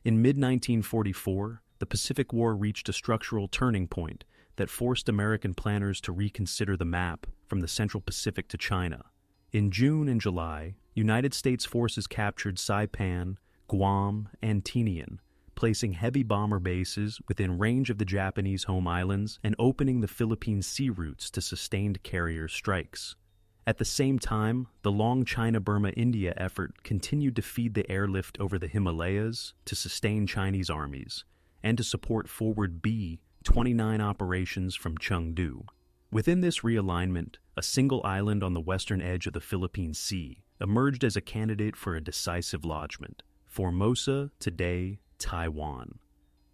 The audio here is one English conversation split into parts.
In mid-1944, the Pacific War reached a structural turning point that forced American planners to reconsider the map from the Central Pacific to China. In June and July, United States forces captured Saipan, Guam, and Tinian, placing heavy bomber bases within range of the Japanese home islands and opening the Philippine sea routes to sustained carrier strikes. At the same time, the long China-Burma-India effort continued to feed the airlift over the Himalayas to sustain Chinese armies and to support Forward B-29 operations from Chengdu. Within this realignment, a single island on the western edge of the Philippine Sea emerged as a candidate for a decisive lodgment, Formosa, today Taiwan.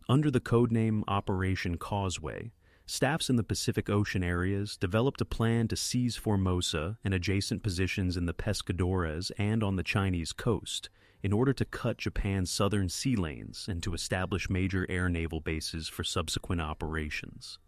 Under the codename Operation Causeway, staffs in the Pacific Ocean areas developed a plan to seize Formosa and adjacent positions in the Pescadores and on the Chinese coast in order to cut Japan's southern sea lanes and to establish major air naval bases for subsequent operations.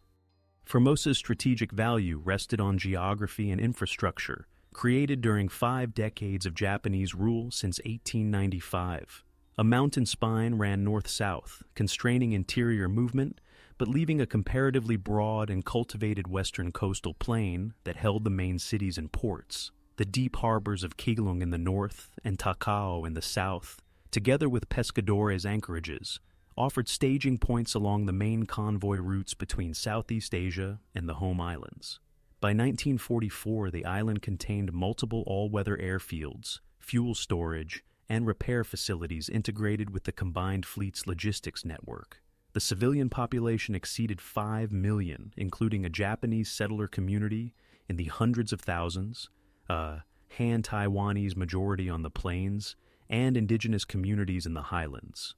Formosa's strategic value rested on geography and infrastructure, created during 5 decades of Japanese rule since 1895. A mountain spine ran north-south, constraining interior movement, but leaving a comparatively broad and cultivated western coastal plain that held the main cities and ports. The deep harbors of Keelung in the north and Takao in the south, together with Pescadores anchorages, offered staging points along the main convoy routes between Southeast Asia and the home islands. By 1944, the island contained multiple all-weather airfields, fuel storage, and repair facilities integrated with the combined fleet's logistics network. The civilian population exceeded 5 million, including a Japanese settler community in the hundreds of thousands, a Han-Taiwanese majority on the plains, and indigenous communities in the highlands.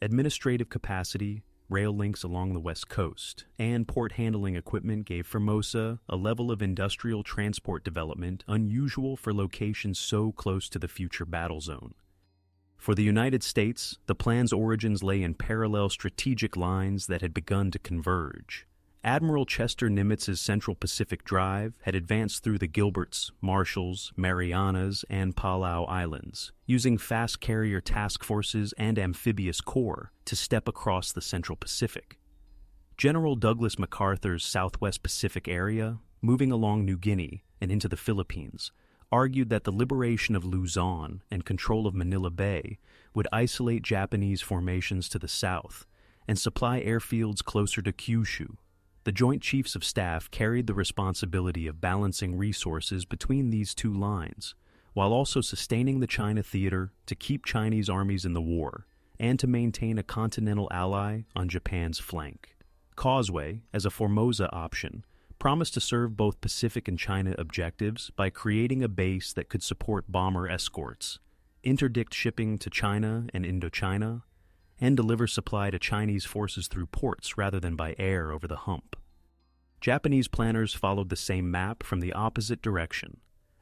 Administrative capacity, rail links along the west coast, and port handling equipment gave Formosa a level of industrial transport development unusual for locations so close to the future battle zone. For the United States, the plan's origins lay in parallel strategic lines that had begun to converge. Admiral Chester Nimitz's Central Pacific Drive had advanced through the Gilberts, Marshalls, Marianas, and Palau Islands, using fast carrier task forces and amphibious corps to step across the Central Pacific. General Douglas MacArthur's Southwest Pacific area, moving along New Guinea and into the Philippines, argued that the liberation of Luzon and control of Manila Bay would isolate Japanese formations to the south and supply airfields closer to Kyushu. The Joint Chiefs of Staff carried the responsibility of balancing resources between these two lines, while also sustaining the China theater to keep Chinese armies in the war and to maintain a continental ally on Japan's flank. Causeway, as a Formosa option, promised to serve both Pacific and China objectives by creating a base that could support bomber escorts, interdict shipping to China and Indochina, and deliver supply to Chinese forces through ports rather than by air over the hump. Japanese planners followed the same map from the opposite direction.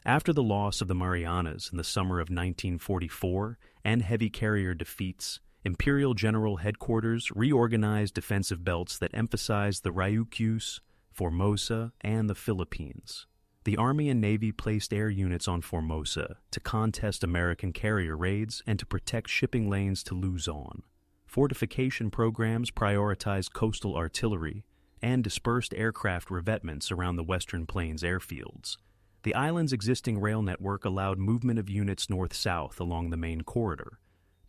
After the loss of the Marianas in the summer of 1944 and heavy carrier defeats, Imperial General Headquarters reorganized defensive belts that emphasized the Ryukyus, Formosa, and the Philippines. The Army and Navy placed air units on Formosa to contest American carrier raids and to protect shipping lanes to Luzon. Fortification programs prioritized coastal artillery and dispersed aircraft revetments around the Western Plains airfields. The island's existing rail network allowed movement of units north-south along the main corridor,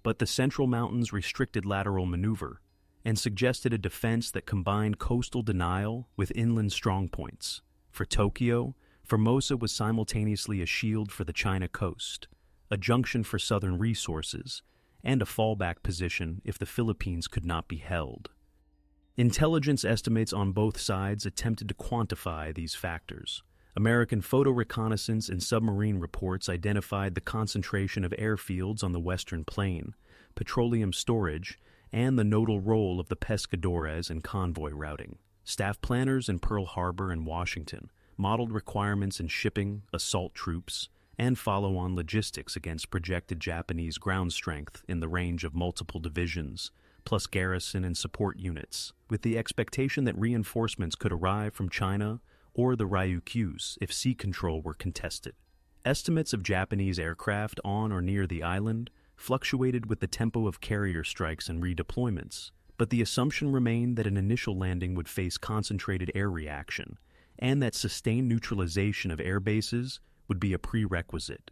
but the Central Mountains restricted lateral maneuver and suggested a defense that combined coastal denial with inland strongpoints. For Tokyo, Formosa was simultaneously a shield for the China coast, a junction for southern resources, and a fallback position if the Philippines could not be held. Intelligence estimates on both sides attempted to quantify these factors. American photo reconnaissance and submarine reports identified the concentration of airfields on the western plain, petroleum storage, and the nodal role of the Pescadores in convoy routing. Staff planners in Pearl Harbor and Washington modeled requirements in shipping, assault troops, and follow-on logistics against projected Japanese ground strength in the range of multiple divisions, plus garrison and support units, with the expectation that reinforcements could arrive from China or the Ryukyus if sea control were contested. Estimates of Japanese aircraft on or near the island fluctuated with the tempo of carrier strikes and redeployments, but the assumption remained that an initial landing would face concentrated air reaction, and that sustained neutralization of air bases would be a prerequisite.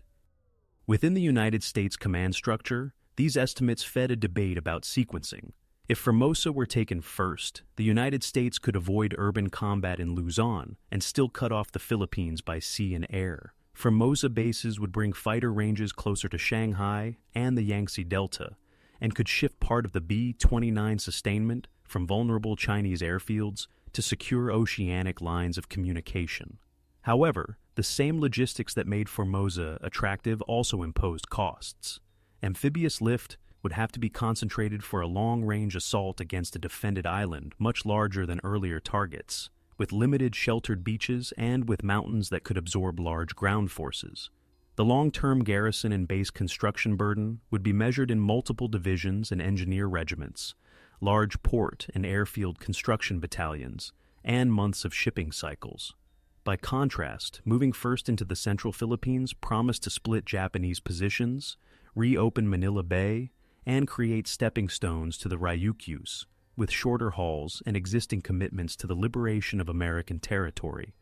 Within the United States command structure, these estimates fed a debate about sequencing. If Formosa were taken first, the United States could avoid urban combat in Luzon and still cut off the Philippines by sea and air. Formosa bases would bring fighter ranges closer to Shanghai and the Yangtze Delta, and could shift part of the B-29 sustainment from vulnerable Chinese airfields to secure oceanic lines of communication. However, the same logistics that made Formosa attractive also imposed costs. Amphibious lift would have to be concentrated for a long-range assault against a defended island much larger than earlier targets, with limited sheltered beaches and with mountains that could absorb large ground forces. The long-term garrison and base construction burden would be measured in multiple divisions and engineer regiments, large port and airfield construction battalions, and months of shipping cycles. By contrast, moving first into the central Philippines promised to split Japanese positions, reopen Manila Bay, and create stepping stones to the Ryukyus, with shorter hauls and existing commitments to the liberation of American territory.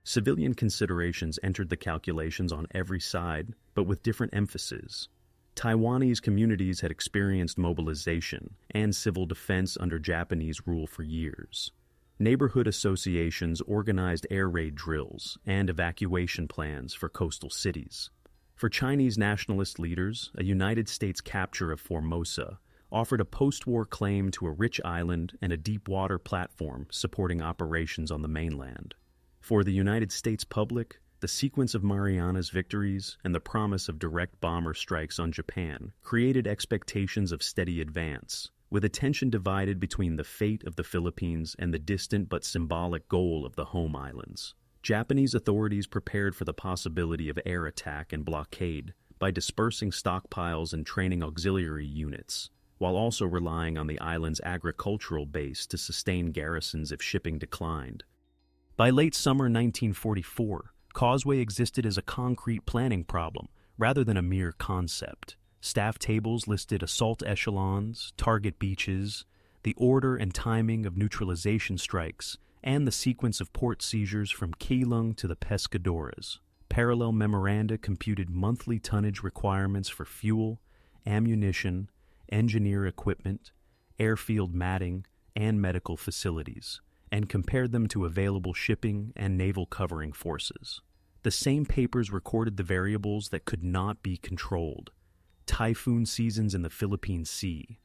Civilian considerations entered the calculations on every side, but with different emphases. Taiwanese communities had experienced mobilization and civil defense under Japanese rule for years. Neighborhood associations organized air raid drills and evacuation plans for coastal cities. For Chinese nationalist leaders, a United States capture of Formosa offered a post-war claim to a rich island and a deep-water platform supporting operations on the mainland. For the United States public, the sequence of Marianas victories and the promise of direct bomber strikes on Japan created expectations of steady advance, with attention divided between the fate of the Philippines and the distant but symbolic goal of the home islands. Japanese authorities prepared for the possibility of air attack and blockade by dispersing stockpiles and training auxiliary units, while also relying on the island's agricultural base to sustain garrisons if shipping declined. By late summer 1944, Causeway existed as a concrete planning problem rather than a mere concept. Staff tables listed assault echelons, target beaches, the order and timing of neutralization strikes, and the sequence of port seizures from Keelung to the Pescadores. Parallel memoranda computed monthly tonnage requirements for fuel, ammunition, engineer equipment, airfield matting, and medical facilities, and compared them to available shipping and naval covering forces. The same papers recorded the variables that could not be controlled: typhoon seasons in the Philippine Sea,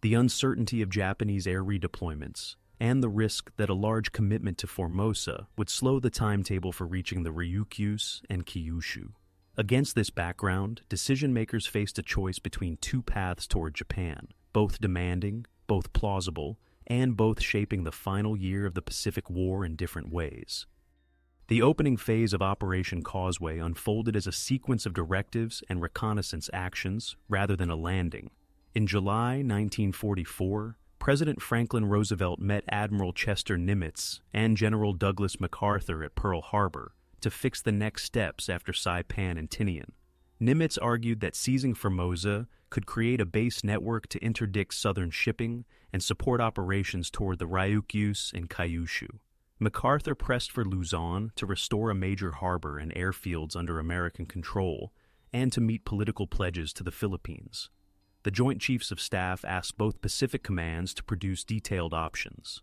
the uncertainty of Japanese air redeployments, and the risk that a large commitment to Formosa would slow the timetable for reaching the Ryukyus and Kyushu. Against this background, decision-makers faced a choice between two paths toward Japan, both demanding, both plausible, and both shaping the final year of the Pacific War in different ways. The opening phase of Operation Causeway unfolded as a sequence of directives and reconnaissance actions rather than a landing. In July 1944, President Franklin Roosevelt met Admiral Chester Nimitz and General Douglas MacArthur at Pearl Harbor to fix the next steps after Saipan and Tinian. Nimitz argued that seizing Formosa could create a base network to interdict southern shipping and support operations toward the Ryukyus and Kyushu. MacArthur pressed for Luzon to restore a major harbor and airfields under American control and to meet political pledges to the Philippines. The Joint Chiefs of Staff asked both Pacific commands to produce detailed options.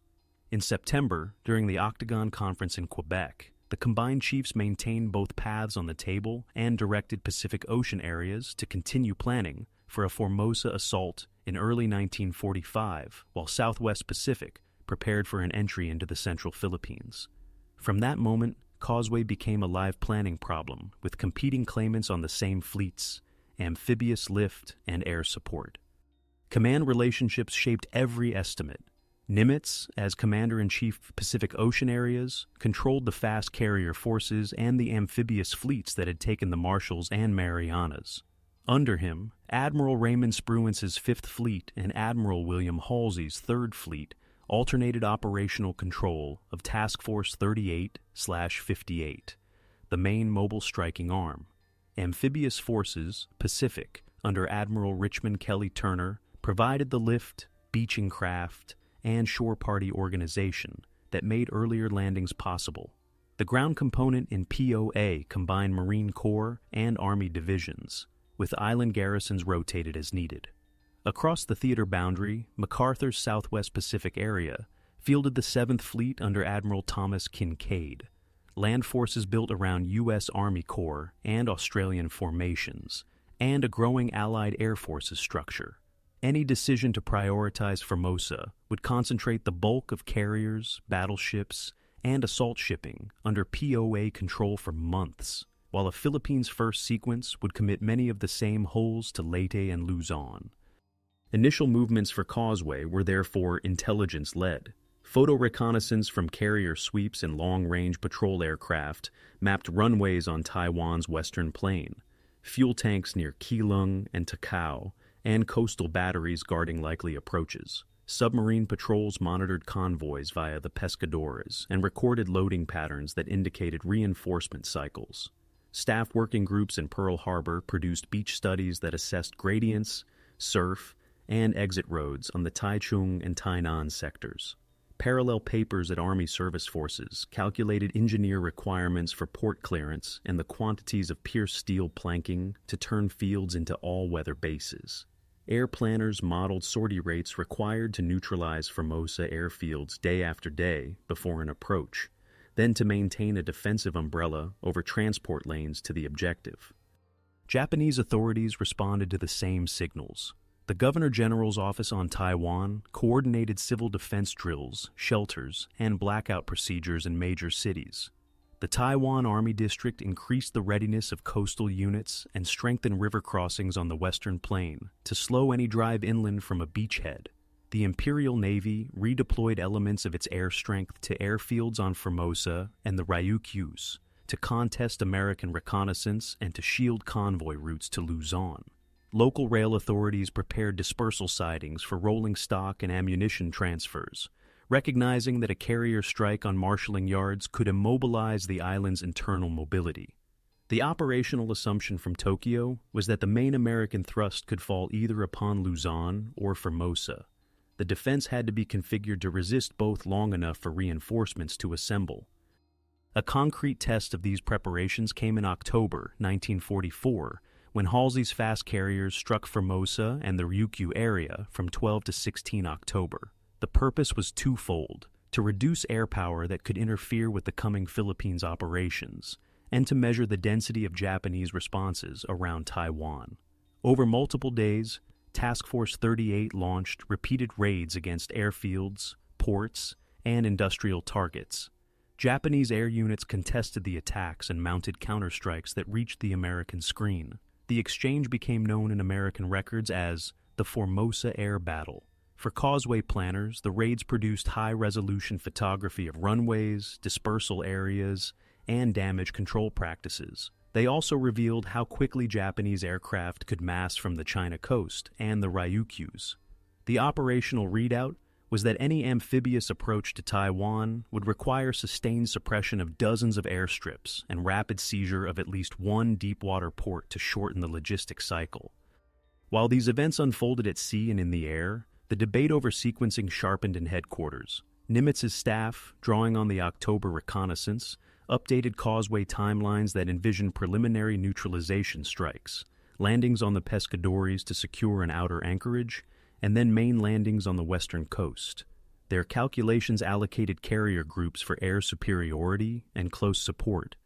In September, during the Octagon Conference in Quebec, the combined chiefs maintained both paths on the table and directed Pacific Ocean areas to continue planning for a Formosa assault in early 1945, while Southwest Pacific prepared for an entry into the central Philippines. From that moment, Causeway became a live planning problem, with competing claimants on the same fleets, amphibious lift, and air support. Command relationships shaped every estimate. Nimitz, as Commander-in-Chief of Pacific Ocean areas, controlled the fast carrier forces and the amphibious fleets that had taken the Marshalls and Marianas. Under him, Admiral Raymond Spruance's 5th Fleet and Admiral William Halsey's 3rd Fleet alternated operational control of Task Force 38/58, the main mobile striking arm. Amphibious forces, Pacific, under Admiral Richmond Kelly Turner, provided the lift, beaching craft, and shore party organization that made earlier landings possible. The ground component in POA combined Marine Corps and Army divisions, with island garrisons rotated as needed. Across the theater boundary, MacArthur's Southwest Pacific area fielded the 7th Fleet under Admiral Thomas Kinkaid, land forces built around U.S. Army Corps and Australian formations, and a growing Allied Air Forces structure. Any decision to prioritize Formosa would concentrate the bulk of carriers, battleships, and assault shipping under POA control for months, while a Philippines first sequence would commit many of the same holes to Leyte and Luzon. Initial movements for Causeway were therefore intelligence-led. Photo reconnaissance from carrier sweeps and long-range patrol aircraft mapped runways on Taiwan's western plain, fuel tanks near Keelung and Takao, and coastal batteries guarding likely approaches. Submarine patrols monitored convoys via the pescadores and recorded loading patterns that indicated reinforcement cycles. Staff working groups in Pearl Harbor produced beach studies that assessed gradients, surf, and exit roads on the Taichung and Tainan sectors. Parallel papers at Army Service Forces calculated engineer requirements for port clearance and the quantities of pierced steel planking to turn fields into all-weather bases. Air planners modeled sortie rates required to neutralize Formosa airfields day after day before an approach, then to maintain a defensive umbrella over transport lanes to the objective. Japanese authorities responded to the same signals. The Governor General's Office on Taiwan coordinated civil defense drills, shelters, and blackout procedures in major cities. The Taiwan Army District increased the readiness of coastal units and strengthened river crossings on the western plain to slow any drive inland from a beachhead. The Imperial Navy redeployed elements of its air strength to airfields on Formosa and the Ryukyus to contest American reconnaissance and to shield convoy routes to Luzon. Local rail authorities prepared dispersal sidings for rolling stock and ammunition transfers, recognizing that a carrier strike on marshalling yards could immobilize the island's internal mobility. The operational assumption from Tokyo was that the main American thrust could fall either upon Luzon or Formosa. The defense had to be configured to resist both long enough for reinforcements to assemble. A concrete test of these preparations came in October 1944, when Halsey's fast carriers struck Formosa and the Ryukyu area from 12 to 16 October. The purpose was twofold: to reduce air power that could interfere with the coming Philippines operations, and to measure the density of Japanese responses around Taiwan. Over multiple days, Task Force 38 launched repeated raids against airfields, ports, and industrial targets. Japanese air units contested the attacks and mounted counterstrikes that reached the American screen. The exchange became known in American records as the Formosa Air Battle. For Causeway planners, the raids produced high-resolution photography of runways, dispersal areas, and damage control practices. They also revealed how quickly Japanese aircraft could mass from the China coast and the Ryukyus. The operational readout was that any amphibious approach to Taiwan would require sustained suppression of dozens of airstrips and rapid seizure of at least one deep-water port to shorten the logistics cycle. While these events unfolded at sea and in the air, the debate over sequencing sharpened in headquarters. Nimitz's staff, drawing on the October reconnaissance, updated Causeway timelines that envisioned preliminary neutralization strikes, landings on the pescadores to secure an outer anchorage, and then main landings on the western coast. Their calculations allocated carrier groups for air superiority and close support,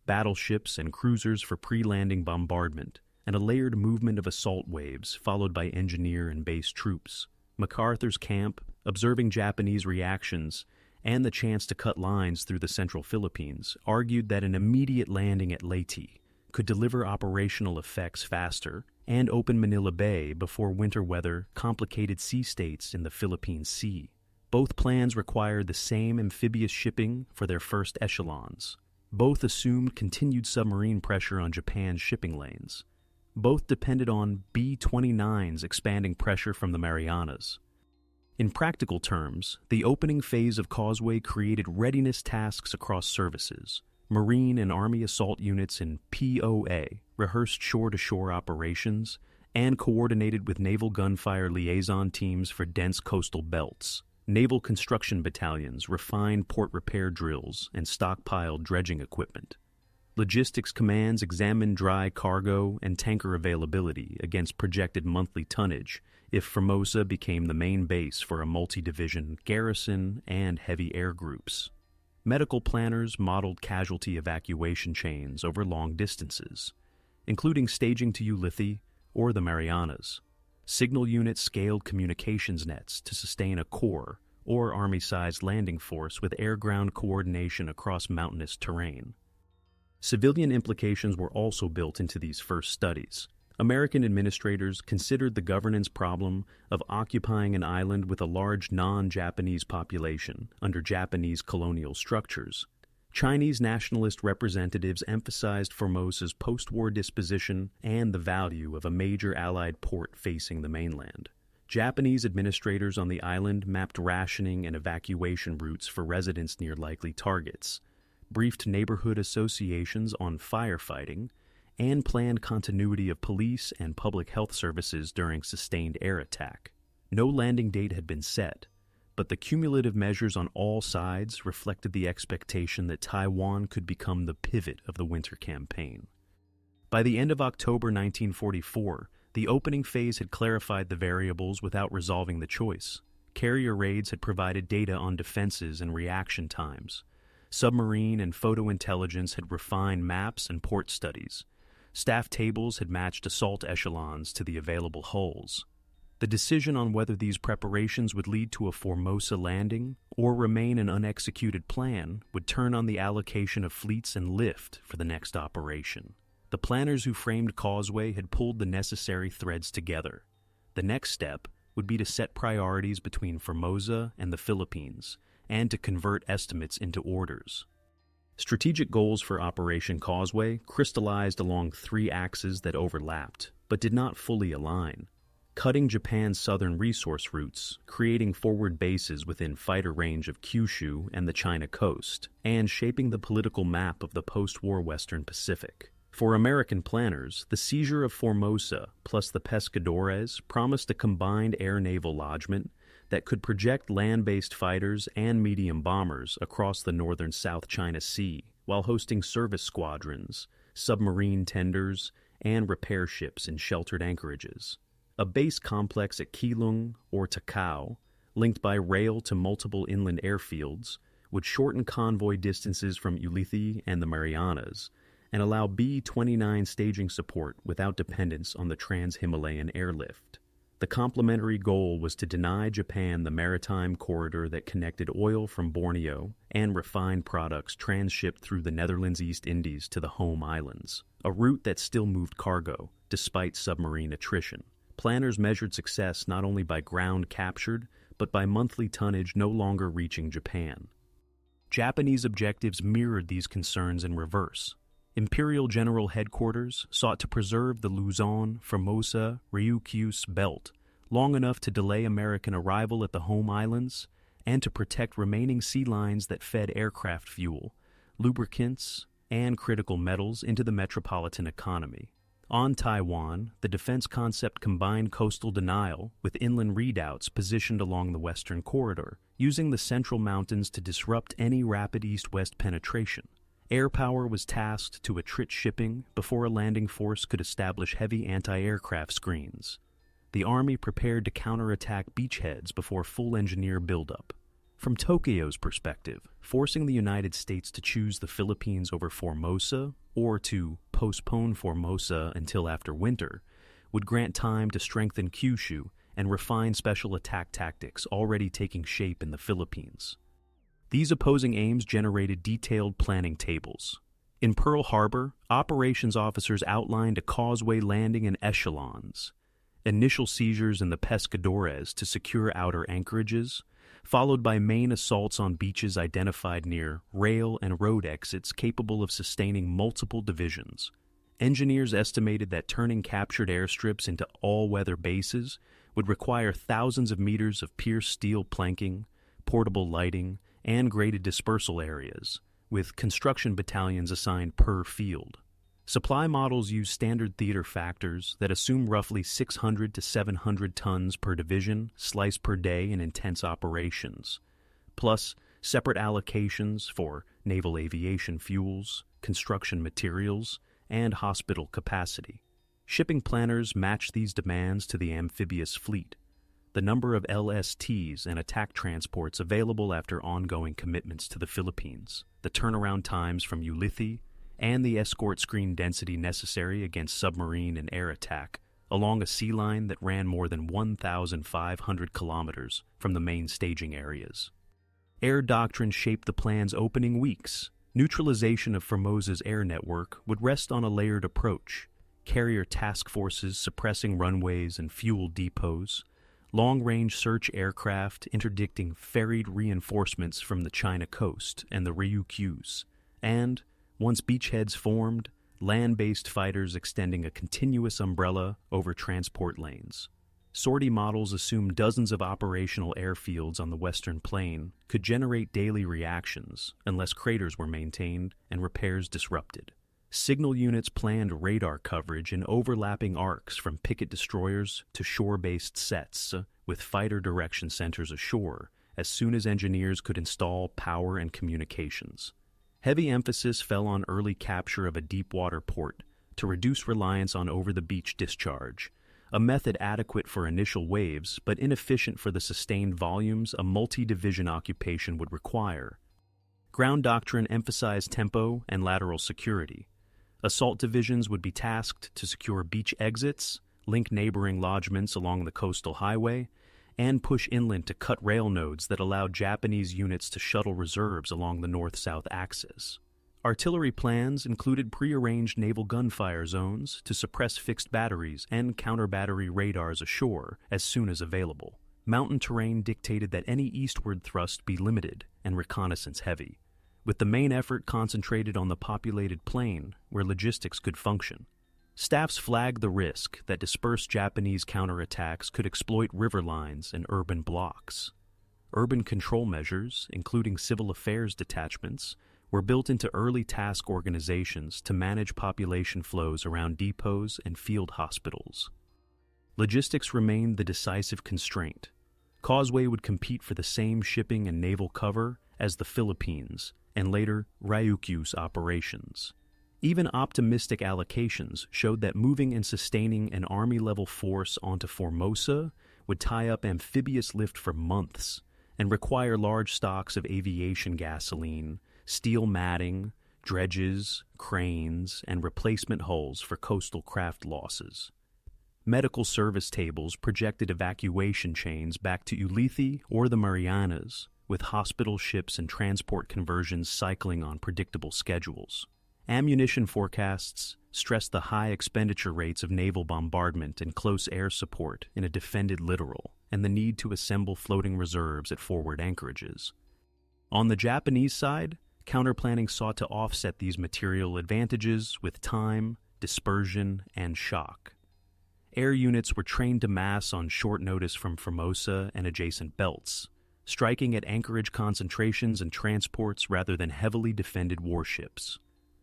battleships and cruisers for pre-landing bombardment, and a layered movement of assault waves followed by engineer and base troops. MacArthur's camp, observing Japanese reactions and the chance to cut lines through the central Philippines, argued that an immediate landing at Leyte could deliver operational effects faster and open Manila Bay before winter weather complicated sea states in the Philippine Sea. Both plans required the same amphibious shipping for their first echelons. Both assumed continued submarine pressure on Japan's shipping lanes. Both depended on B-29's expanding pressure from the Marianas. In practical terms, the opening phase of Causeway created readiness tasks across services. Marine and Army assault units in POA rehearsed shore-to-shore operations, and coordinated with naval gunfire liaison teams for dense coastal belts. Naval construction battalions refined port repair drills and stockpiled dredging equipment. Logistics commands examined dry cargo and tanker availability against projected monthly tonnage if Formosa became the main base for a multi-division garrison and heavy air groups. Medical planners modeled casualty evacuation chains over long distances, including staging to Ulithi or the Marianas. Signal units scaled communications nets to sustain a corps or army-sized landing force with air-ground coordination across mountainous terrain. Civilian implications were also built into these first studies. American administrators considered the governance problem of occupying an island with a large non-Japanese population under Japanese colonial structures. Chinese nationalist representatives emphasized Formosa's post-war disposition and the value of a major Allied port facing the mainland. Japanese administrators on the island mapped rationing and evacuation routes for residents near likely targets, briefed neighborhood associations on firefighting, and planned continuity of police and public health services during sustained air attack. No landing date had been set, but the cumulative measures on all sides reflected the expectation that Taiwan could become the pivot of the winter campaign. By the end of October 1944, the opening phase had clarified the variables without resolving the choice. Carrier raids had provided data on defenses and reaction times. Submarine and photo intelligence had refined maps and port studies. Staff tables had matched assault echelons to the available hulls. The decision on whether these preparations would lead to a Formosa landing or remain an unexecuted plan would turn on the allocation of fleets and lift for the next operation. The planners who framed Causeway had pulled the necessary threads together. The next step would be to set priorities between Formosa and the Philippines and to convert estimates into orders. Strategic goals for Operation Causeway crystallized along three axes that overlapped, but did not fully align. Cutting Japan's southern resource routes, creating forward bases within fighter range of Kyushu and the China coast, and shaping the political map of the post-war Western Pacific. For American planners, the seizure of Formosa plus the Pescadores promised a combined air-naval lodgment that could project land-based fighters and medium bombers across the northern South China Sea while hosting service squadrons, submarine tenders, and repair ships in sheltered anchorages. A base complex at Keelung or Takao, linked by rail to multiple inland airfields, would shorten convoy distances from Ulithi and the Marianas and allow B-29 staging support without dependence on the trans-Himalayan airlift. The complementary goal was to deny Japan the maritime corridor that connected oil from Borneo and refined products transshipped through the Netherlands East Indies to the home islands, a route that still moved cargo, despite submarine attrition. Planners measured success not only by ground captured, but by monthly tonnage no longer reaching Japan. Japanese objectives mirrored these concerns in reverse. Imperial General Headquarters sought to preserve the Luzon, Formosa, Ryukyus belt long enough to delay American arrival at the home islands and to protect remaining sea lines that fed aircraft fuel, lubricants, and critical metals into the metropolitan economy. On Taiwan, the defense concept combined coastal denial with inland redoubts positioned along the western corridor, using the central mountains to disrupt any rapid east-west penetration. Air power was tasked to attrit shipping before a landing force could establish heavy anti-aircraft screens. The Army prepared to counterattack beachheads before full engineer buildup. From Tokyo's perspective, forcing the United States to choose the Philippines over Formosa or to postpone Formosa until after winter would grant time to strengthen Kyushu and refine special attack tactics already taking shape in the Philippines. These opposing aims generated detailed planning tables. In Pearl Harbor, operations officers outlined a causeway landing in echelons, initial seizures in the Pescadores to secure outer anchorages, followed by main assaults on beaches identified near rail and road exits capable of sustaining multiple divisions. Engineers estimated that turning captured airstrips into all-weather bases would require thousands of meters of pierced steel planking, portable lighting, and graded dispersal areas, with construction battalions assigned per field. Supply models use standard theater factors that assume roughly 600 to 700 tons per division, slice per day in intense operations, plus separate allocations for naval aviation fuels, construction materials, and hospital capacity. Shipping planners match these demands to the amphibious fleet, the number of LSTs and attack transports available after ongoing commitments to the Philippines, the turnaround times from Ulithi, and the escort screen density necessary against submarine and air attack along a sea line that ran more than 1,500 kilometers from the main staging areas. Air doctrine shaped the plan's opening weeks. Neutralization of Formosa's air network would rest on a layered approach: carrier task forces suppressing runways and fuel depots, long-range search aircraft interdicting ferried reinforcements from the China coast and the Ryukyus, and, once beachheads formed, land-based fighters extending a continuous umbrella over transport lanes. Sortie models assume dozens of operational airfields on the Western Plain could generate daily reactions unless craters were maintained and repairs disrupted. Signal units planned radar coverage in overlapping arcs from picket destroyers to shore-based sets, with fighter direction centers ashore as soon as engineers could install power and communications. Heavy emphasis fell on early capture of a deep-water port to reduce reliance on over-the-beach discharge, a method adequate for initial waves but inefficient for the sustained volumes a multi-division occupation would require. Ground doctrine emphasized tempo and lateral security. Assault divisions would be tasked to secure beach exits, link neighboring lodgements along the coastal highway, and push inland to cut rail nodes that allowed Japanese units to shuttle reserves along the north-south axis. Artillery plans included prearranged naval gunfire zones to suppress fixed batteries and counter-battery radars ashore as soon as available. Mountain terrain dictated that any eastward thrust be limited and reconnaissance heavy, with the main effort concentrated on the populated plain where logistics could function. Staffs flagged the risk that dispersed Japanese counterattacks could exploit river lines and urban blocks. Urban control measures, including civil affairs detachments, were built into early task organizations to manage population flows around depots and field hospitals. Logistics remained the decisive constraint. Causeway would compete for the same shipping and naval cover as the Philippines and later Ryukyus operations. Even optimistic allocations showed that moving and sustaining an Army-level force onto Formosa would tie up amphibious lift for months and require large stocks of aviation gasoline, steel matting, dredges, cranes, and replacement hulls for coastal craft losses. Medical service tables projected evacuation chains back to Ulithi or the Marianas, with hospital ships and transport conversions cycling on predictable schedules. Ammunition forecasts stressed the high expenditure rates of naval bombardment and close air support in a defended littoral, and the need to assemble floating reserves at forward anchorages. On the Japanese side, counterplanning sought to offset these material advantages with time, dispersion, and shock. Air units were trained to mass on short notice from Formosa and adjacent belts, striking at anchorage concentrations and transports rather than heavily defended warships.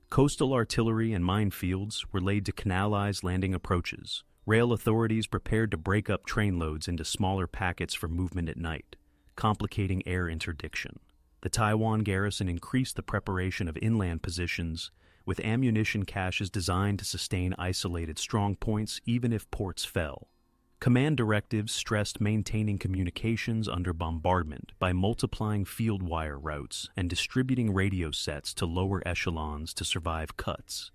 Coastal artillery and minefields were laid to canalize landing approaches. Rail authorities prepared to break up train loads into smaller packets for movement at night, complicating air interdiction. The Taiwan garrison increased the preparation of inland positions, with ammunition caches designed to sustain isolated strongpoints even if ports fell. Command directives stressed maintaining communications under bombardment by multiplying field wire routes and distributing radio sets to lower echelons to survive cuts.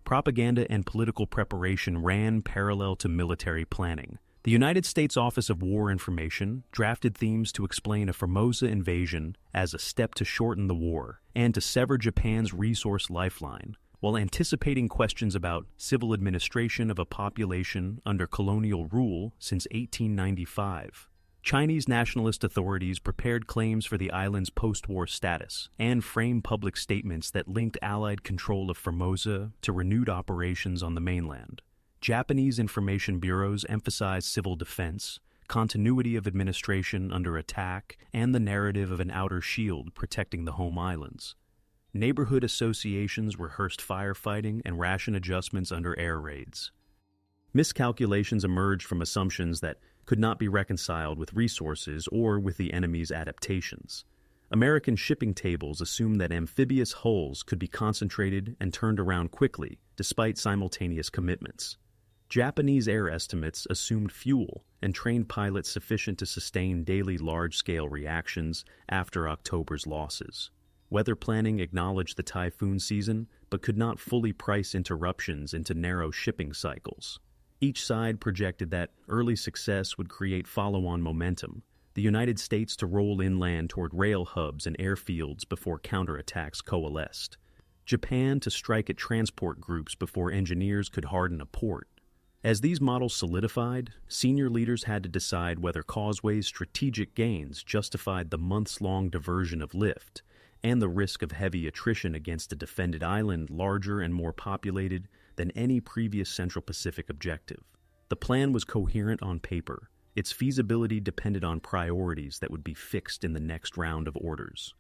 Propaganda and political preparation ran parallel to military planning. The United States Office of War Information drafted themes to explain a Formosa invasion as a step to shorten the war and to sever Japan's resource lifeline, while anticipating questions about civil administration of a population under colonial rule since 1895. Chinese nationalist authorities prepared claims for the island's post-war status and framed public statements that linked Allied control of Formosa to renewed operations on the mainland. Japanese information bureaus emphasized civil defense, continuity of administration under attack, and the narrative of an outer shield protecting the home islands. Neighborhood associations rehearsed firefighting and ration adjustments under air raids. Miscalculations emerged from assumptions that could not be reconciled with resources or with the enemy's adaptations. American shipping tables assumed that amphibious hulls could be concentrated and turned around quickly, despite simultaneous commitments. Japanese air estimates assumed fuel and trained pilots sufficient to sustain daily large-scale reactions after October's losses. Weather planning acknowledged the typhoon season, but could not fully price interruptions into narrow shipping cycles. Each side projected that early success would create follow-on momentum, the United States to roll inland toward rail hubs and airfields before counterattacks coalesced, Japan to strike at transport groups before engineers could harden a port. As these models solidified, senior leaders had to decide whether Causeway's strategic gains justified the months-long diversion of lift and the risk of heavy attrition against a defended island larger and more populated than any previous Central Pacific objective. The plan was coherent on paper. Its feasibility depended on priorities that would be fixed in the next round of orders.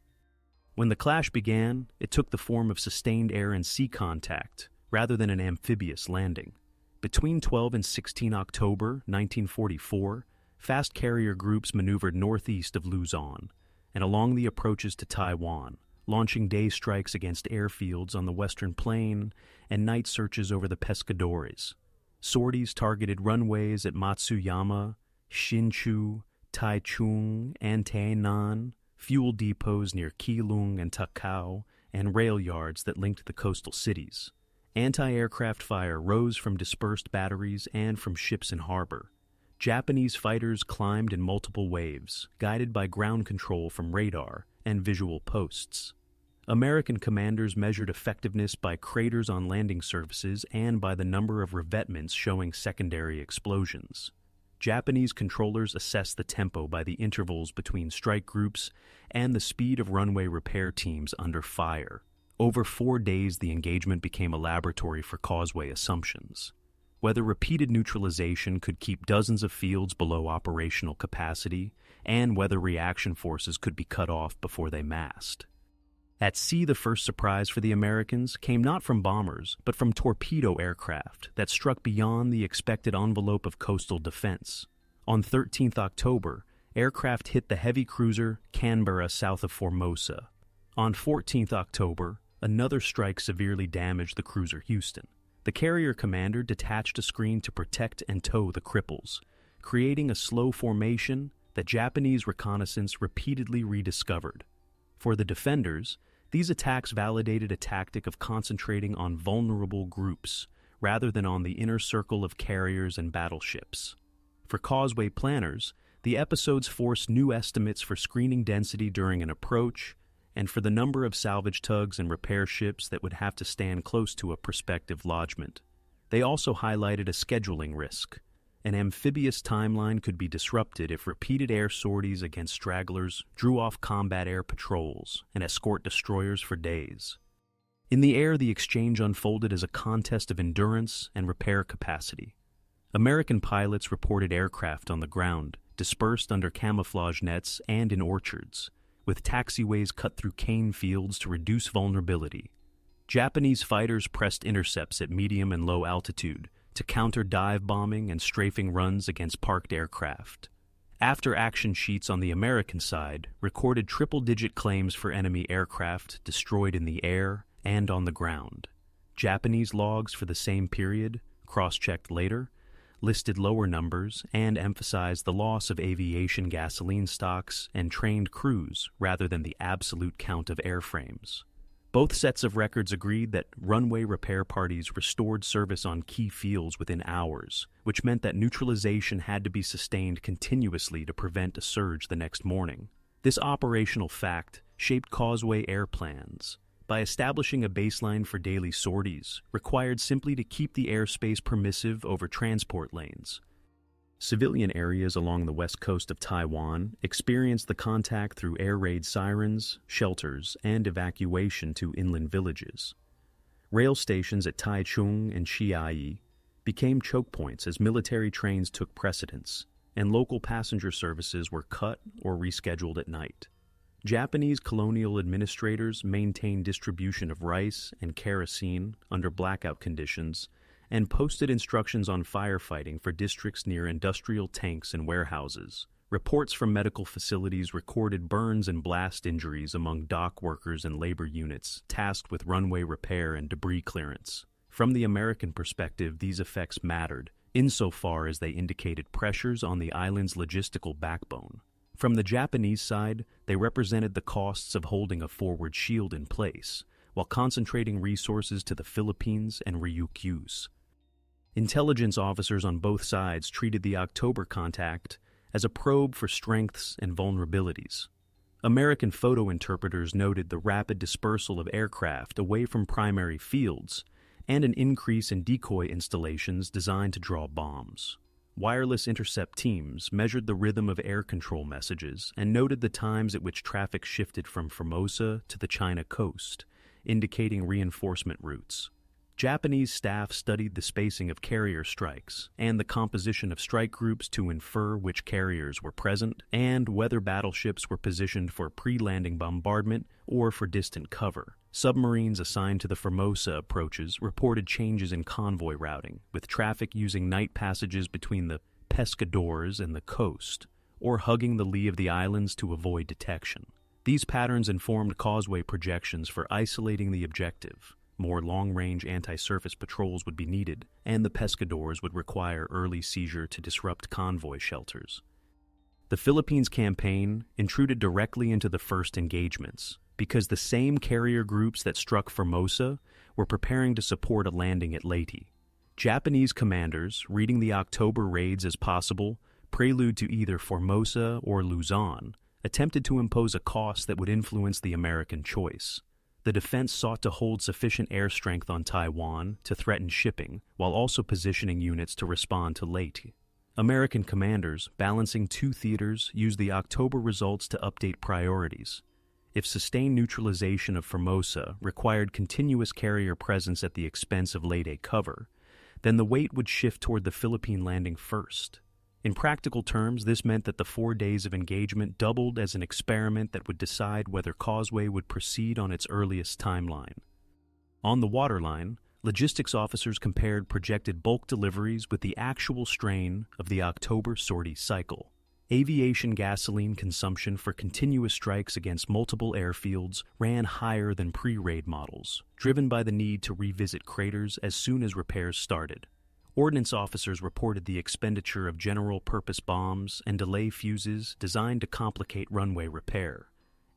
When the clash began, it took the form of sustained air and sea contact, rather than an amphibious landing. Between 12 and 16 October 1944, fast carrier groups maneuvered northeast of Luzon and along the approaches to Taiwan, launching day strikes against airfields on the Western Plain and night searches over the Pescadores. Sorties targeted runways at Matsuyama, Hsinchu, Taichung, and Tainan, fuel depots near Keelung and Takao, and rail yards that linked the coastal cities. Anti-aircraft fire rose from dispersed batteries and from ships in harbor. Japanese fighters climbed in multiple waves, guided by ground control from radar and visual posts. American commanders measured effectiveness by craters on landing surfaces and by the number of revetments showing secondary explosions. Japanese controllers assessed the tempo by the intervals between strike groups and the speed of runway repair teams under fire. Over 4 days, the engagement became a laboratory for Causeway assumptions. Whether repeated neutralization could keep dozens of fields below operational capacity, and whether reaction forces could be cut off before they massed. At sea, the first surprise for the Americans came not from bombers, but from torpedo aircraft that struck beyond the expected envelope of coastal defense. On 13th October, aircraft hit the heavy cruiser Canberra south of Formosa. On 14th October, another strike severely damaged the cruiser Houston. The carrier commander detached a screen to protect and tow the cripples, creating a slow formation that Japanese reconnaissance repeatedly rediscovered. For the defenders, these attacks validated a tactic of concentrating on vulnerable groups rather than on the inner circle of carriers and battleships. For Causeway planners, the episodes forced new estimates for screening density during an approach and for the number of salvage tugs and repair ships that would have to stand close to a prospective lodgment. They also highlighted a scheduling risk. An amphibious timeline could be disrupted if repeated air sorties against stragglers drew off combat air patrols and escort destroyers for days. In the air, the exchange unfolded as a contest of endurance and repair capacity. American pilots reported aircraft on the ground, dispersed under camouflage nets and in orchards, with taxiways cut through cane fields to reduce vulnerability. Japanese fighters pressed intercepts at medium and low altitude to counter dive bombing and strafing runs against parked aircraft. After-action sheets on the American side recorded triple-digit claims for enemy aircraft destroyed in the air and on the ground. Japanese logs for the same period, cross-checked later, listed lower numbers and emphasized the loss of aviation gasoline stocks and trained crews rather than the absolute count of airframes. Both sets of records agreed that runway repair parties restored service on key fields within hours, which meant that neutralization had to be sustained continuously to prevent a surge the next morning. This operational fact shaped Causeway air plans. By establishing a baseline for daily sorties, required simply to keep the airspace permissive over transport lanes. Civilian areas along the west coast of Taiwan experienced the contact through air raid sirens, shelters, and evacuation to inland villages. Rail stations at Taichung and Chiayi became choke points as military trains took precedence, and local passenger services were cut or rescheduled at night. Japanese colonial administrators maintained distribution of rice and kerosene under blackout conditions and posted instructions on firefighting for districts near industrial tanks and warehouses. Reports from medical facilities recorded burns and blast injuries among dock workers and labor units tasked with runway repair and debris clearance. From the American perspective, these effects mattered, insofar as they indicated pressures on the island's logistical backbone. From the Japanese side, they represented the costs of holding a forward shield in place, while concentrating resources to the Philippines and Ryukyus. Intelligence officers on both sides treated the October contact as a probe for strengths and vulnerabilities. American photo interpreters noted the rapid dispersal of aircraft away from primary fields and an increase in decoy installations designed to draw bombs. Wireless intercept teams measured the rhythm of air control messages and noted the times at which traffic shifted from Formosa to the China coast, indicating reinforcement routes. Japanese staff studied the spacing of carrier strikes and the composition of strike groups to infer which carriers were present and whether battleships were positioned for pre-landing bombardment or for distant cover. Submarines assigned to the Formosa approaches reported changes in convoy routing, with traffic using night passages between the pescadores and the coast, or hugging the lee of the islands to avoid detection. These patterns informed causeway projections for isolating the objective. More long-range anti-surface patrols would be needed, and the pescadores would require early seizure to disrupt convoy shelters. The Philippines campaign intruded directly into the first engagements, because the same carrier groups that struck Formosa were preparing to support a landing at Leyte. Japanese commanders, reading the October raids as possible prelude to either Formosa or Luzon, attempted to impose a cost that would influence the American choice. The defense sought to hold sufficient air strength on Taiwan to threaten shipping, while also positioning units to respond to Leyte. American commanders, balancing two theaters, used the October results to update priorities. If sustained neutralization of Formosa required continuous carrier presence at the expense of Leyte cover, then the weight would shift toward the Philippine landing first. In practical terms, this meant that the 4 days of engagement doubled as an experiment that would decide whether Causeway would proceed on its earliest timeline. On the waterline, logistics officers compared projected bulk deliveries with the actual strain of the October sortie cycle. Aviation gasoline consumption for continuous strikes against multiple airfields ran higher than pre-raid models, driven by the need to revisit craters as soon as repairs started. Ordnance officers reported the expenditure of general-purpose bombs and delay fuses designed to complicate runway repair,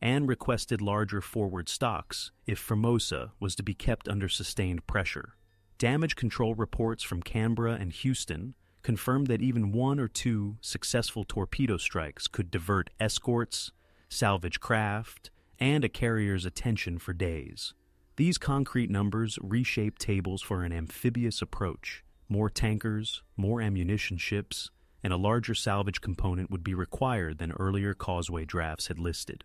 and requested larger forward stocks if Formosa was to be kept under sustained pressure. Damage control reports from Canberra and Houston confirmed that even 1 or 2 successful torpedo strikes could divert escorts, salvage craft, and a carrier's attention for days. These concrete numbers reshape tables for an amphibious approach. More tankers, more ammunition ships, and a larger salvage component would be required than earlier Causeway drafts had listed.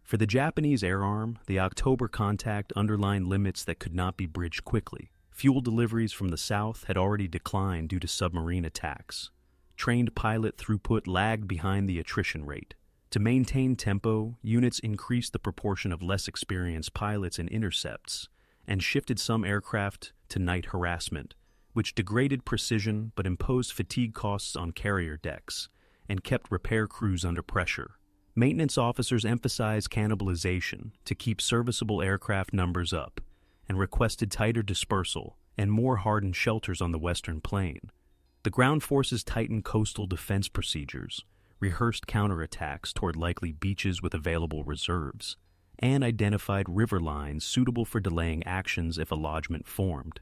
For the Japanese air arm, the October contact underlined limits that could not be bridged quickly. Fuel deliveries from the south had already declined due to submarine attacks. Trained pilot throughput lagged behind the attrition rate. To maintain tempo, units increased the proportion of less experienced pilots in intercepts and shifted some aircraft to night harassment, which degraded precision but imposed fatigue costs on carrier decks and kept repair crews under pressure. Maintenance officers emphasized cannibalization to keep serviceable aircraft numbers up and requested tighter dispersal and more hardened shelters on the western plain. The ground forces tightened coastal defense procedures, rehearsed counterattacks toward likely beaches with available reserves, and identified river lines suitable for delaying actions if a lodgment formed.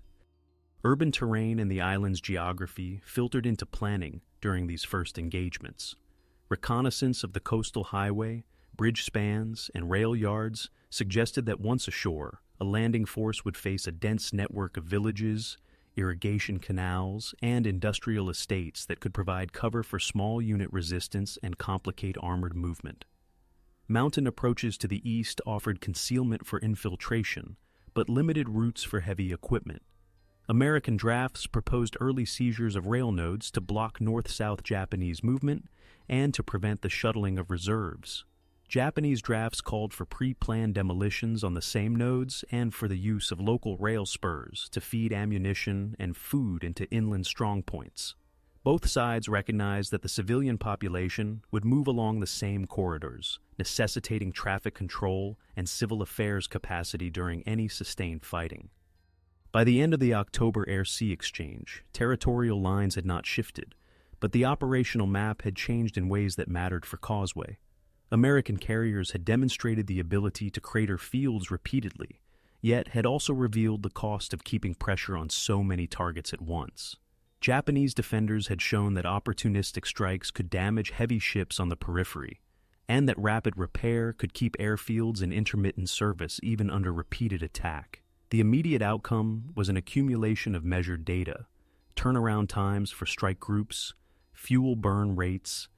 Urban terrain and the island's geography filtered into planning during these first engagements. Reconnaissance of the coastal highway, bridge spans, and rail yards suggested that once ashore, a landing force would face a dense network of villages, irrigation canals, and industrial estates that could provide cover for small unit resistance and complicate armored movement. Mountain approaches to the east offered concealment for infiltration, but limited routes for heavy equipment. American drafts proposed early seizures of rail nodes to block north-south Japanese movement and to prevent the shuttling of reserves. Japanese drafts called for pre-planned demolitions on the same nodes and for the use of local rail spurs to feed ammunition and food into inland strongpoints. Both sides recognized that the civilian population would move along the same corridors, necessitating traffic control and civil affairs capacity during any sustained fighting. By the end of the October air-sea exchange, territorial lines had not shifted, but the operational map had changed in ways that mattered for Causeway. American carriers had demonstrated the ability to crater fields repeatedly, yet had also revealed the cost of keeping pressure on so many targets at once. Japanese defenders had shown that opportunistic strikes could damage heavy ships on the periphery, and that rapid repair could keep airfields in intermittent service even under repeated attack. The immediate outcome was an accumulation of measured data, turnaround times for strike groups, fuel burn rates,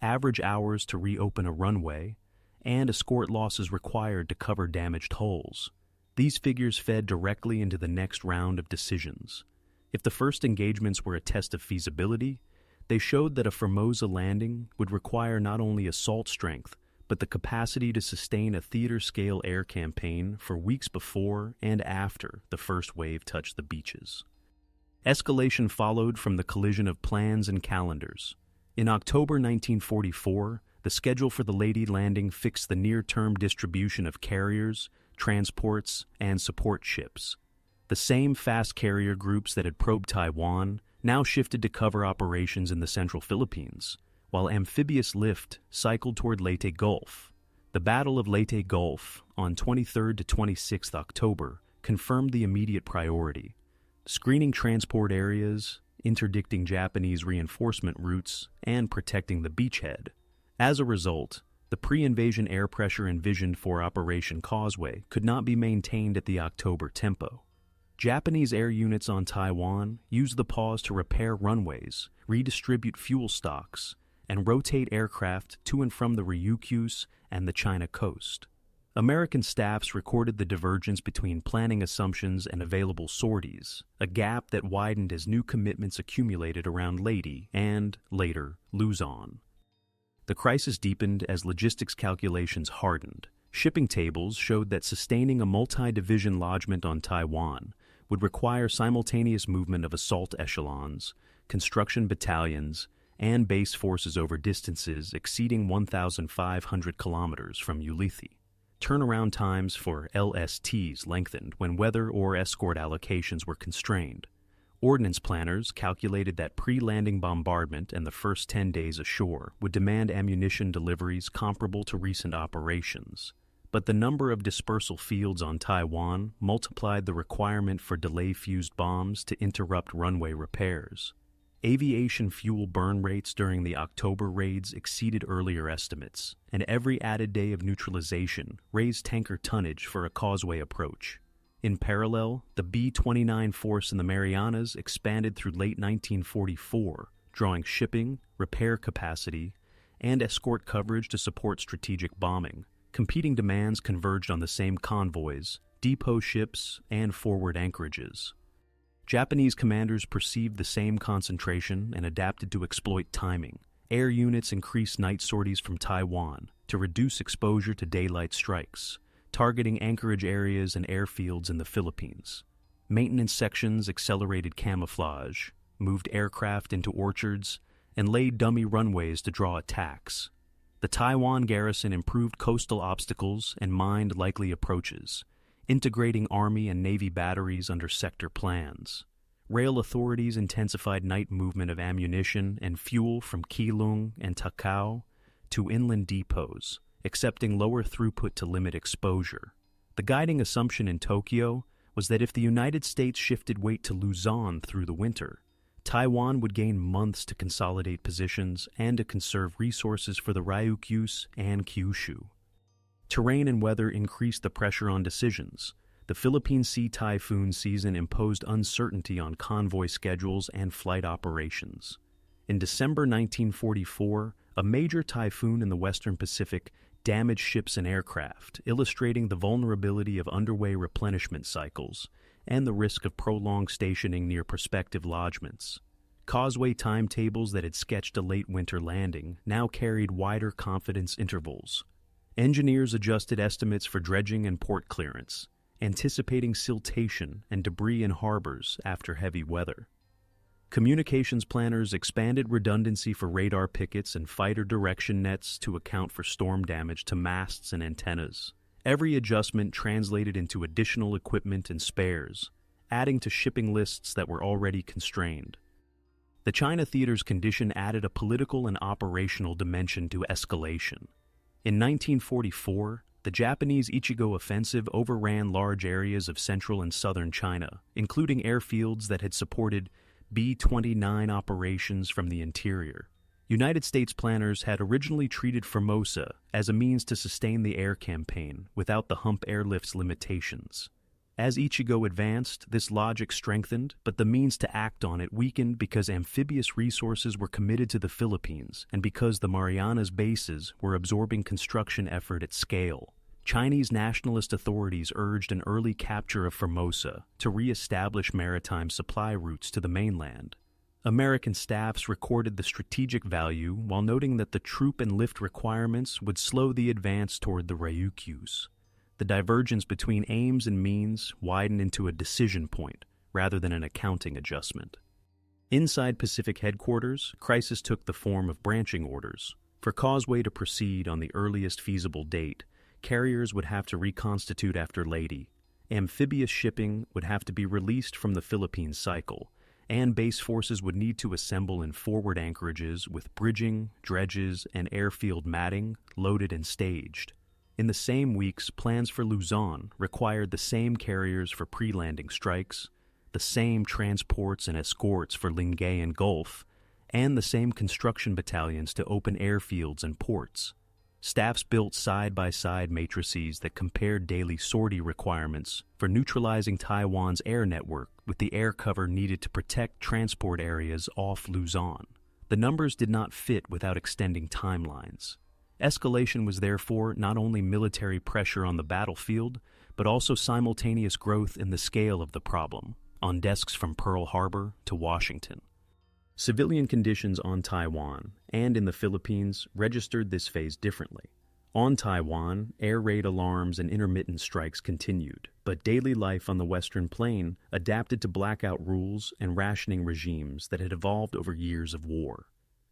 average hours to reopen a runway, and escort losses required to cover damaged hulls. These figures fed directly into the next round of decisions. If the first engagements were a test of feasibility, they showed that a Formosa landing would require not only assault strength, but the capacity to sustain a theater-scale air campaign for weeks before and after the first wave touched the beaches. Escalation followed from the collision of plans and calendars. In October 1944, the schedule for the Leyte landing fixed the near-term distribution of carriers, transports, and support ships. The same fast carrier groups that had probed Taiwan now shifted to cover operations in the central Philippines, while amphibious lift cycled toward Leyte Gulf. The Battle of Leyte Gulf on 23 to 26 October confirmed the immediate priority: screening transport areas, interdicting Japanese reinforcement routes, and protecting the beachhead. As a result, the pre-invasion air pressure envisioned for Operation Causeway could not be maintained at the October tempo. Japanese air units on Taiwan used the pause to repair runways, redistribute fuel stocks, and rotate aircraft to and from the Ryukyus and the China coast. American staffs recorded the divergence between planning assumptions and available sorties, a gap that widened as new commitments accumulated around Leyte and, later, Luzon. The crisis deepened as logistics calculations hardened. Shipping tables showed that sustaining a multi-division lodgment on Taiwan would require simultaneous movement of assault echelons, construction battalions, and base forces over distances exceeding 1,500 kilometers from Ulithi. Turnaround times for LSTs lengthened when weather or escort allocations were constrained. Ordnance planners calculated that pre-landing bombardment and the first 10 days ashore would demand ammunition deliveries comparable to recent operations. But the number of dispersal fields on Taiwan multiplied the requirement for delay-fused bombs to interrupt runway repairs. Aviation fuel burn rates during the October raids exceeded earlier estimates, and every added day of neutralization raised tanker tonnage for a causeway approach. In parallel, the B-29 force in the Marianas expanded through late 1944, drawing shipping, repair capacity, and escort coverage to support strategic bombing. Competing demands converged on the same convoys, depot ships, and forward anchorages. Japanese commanders perceived the same concentration and adapted to exploit timing. Air units increased night sorties from Taiwan to reduce exposure to daylight strikes, targeting anchorage areas and airfields in the Philippines. Maintenance sections accelerated camouflage, moved aircraft into orchards, and laid dummy runways to draw attacks. The Taiwan garrison improved coastal obstacles and mined likely approaches, integrating Army and Navy batteries under sector plans. Rail authorities intensified night movement of ammunition and fuel from Keelung and Takao to inland depots, accepting lower throughput to limit exposure. The guiding assumption in Tokyo was that if the United States shifted weight to Luzon through the winter, Taiwan would gain months to consolidate positions and to conserve resources for the Ryukyus and Kyushu. Terrain and weather increased the pressure on decisions. The Philippine Sea typhoon season imposed uncertainty on convoy schedules and flight operations. In December 1944, a major typhoon in the Western Pacific damaged ships and aircraft, illustrating the vulnerability of underway replenishment cycles and the risk of prolonged stationing near prospective lodgments. Causeway timetables that had sketched a late winter landing now carried wider confidence intervals. Engineers adjusted estimates for dredging and port clearance, anticipating siltation and debris in harbors after heavy weather. Communications planners expanded redundancy for radar pickets and fighter direction nets to account for storm damage to masts and antennas. Every adjustment translated into additional equipment and spares, adding to shipping lists that were already constrained. The China theater's condition added a political and operational dimension to escalation. In 1944, the Japanese Ichigo offensive overran large areas of central and southern China, including airfields that had supported B-29 operations from the interior. United States planners had originally treated Formosa as a means to sustain the air campaign without the hump airlift's limitations. As Ichigo advanced, this logic strengthened, but the means to act on it weakened because amphibious resources were committed to the Philippines and because the Marianas bases were absorbing construction effort at scale. Chinese nationalist authorities urged an early capture of Formosa to re-establish maritime supply routes to the mainland. American staffs recorded the strategic value while noting that the troop and lift requirements would slow the advance toward the Ryukyus. The divergence between aims and means widened into a decision point rather than an accounting adjustment. Inside Pacific headquarters, crisis took the form of branching orders. For Causeway to proceed on the earliest feasible date, carriers would have to reconstitute after Leyte, amphibious shipping would have to be released from the Philippines cycle, and base forces would need to assemble in forward anchorages with bridging, dredges, and airfield matting loaded and staged. In the same weeks, plans for Luzon required the same carriers for pre-landing strikes, the same transports and escorts for Lingayen Gulf, and the same construction battalions to open airfields and ports. Staffs built side-by-side matrices that compared daily sortie requirements for neutralizing Taiwan's air network with the air cover needed to protect transport areas off Luzon. The numbers did not fit without extending timelines. Escalation was therefore not only military pressure on the battlefield, but also simultaneous growth in the scale of the problem, on desks from Pearl Harbor to Washington. Civilian conditions on Taiwan and in the Philippines registered this phase differently. On Taiwan, air raid alarms and intermittent strikes continued, but daily life on the Western Plain adapted to blackout rules and rationing regimes that had evolved over years of war.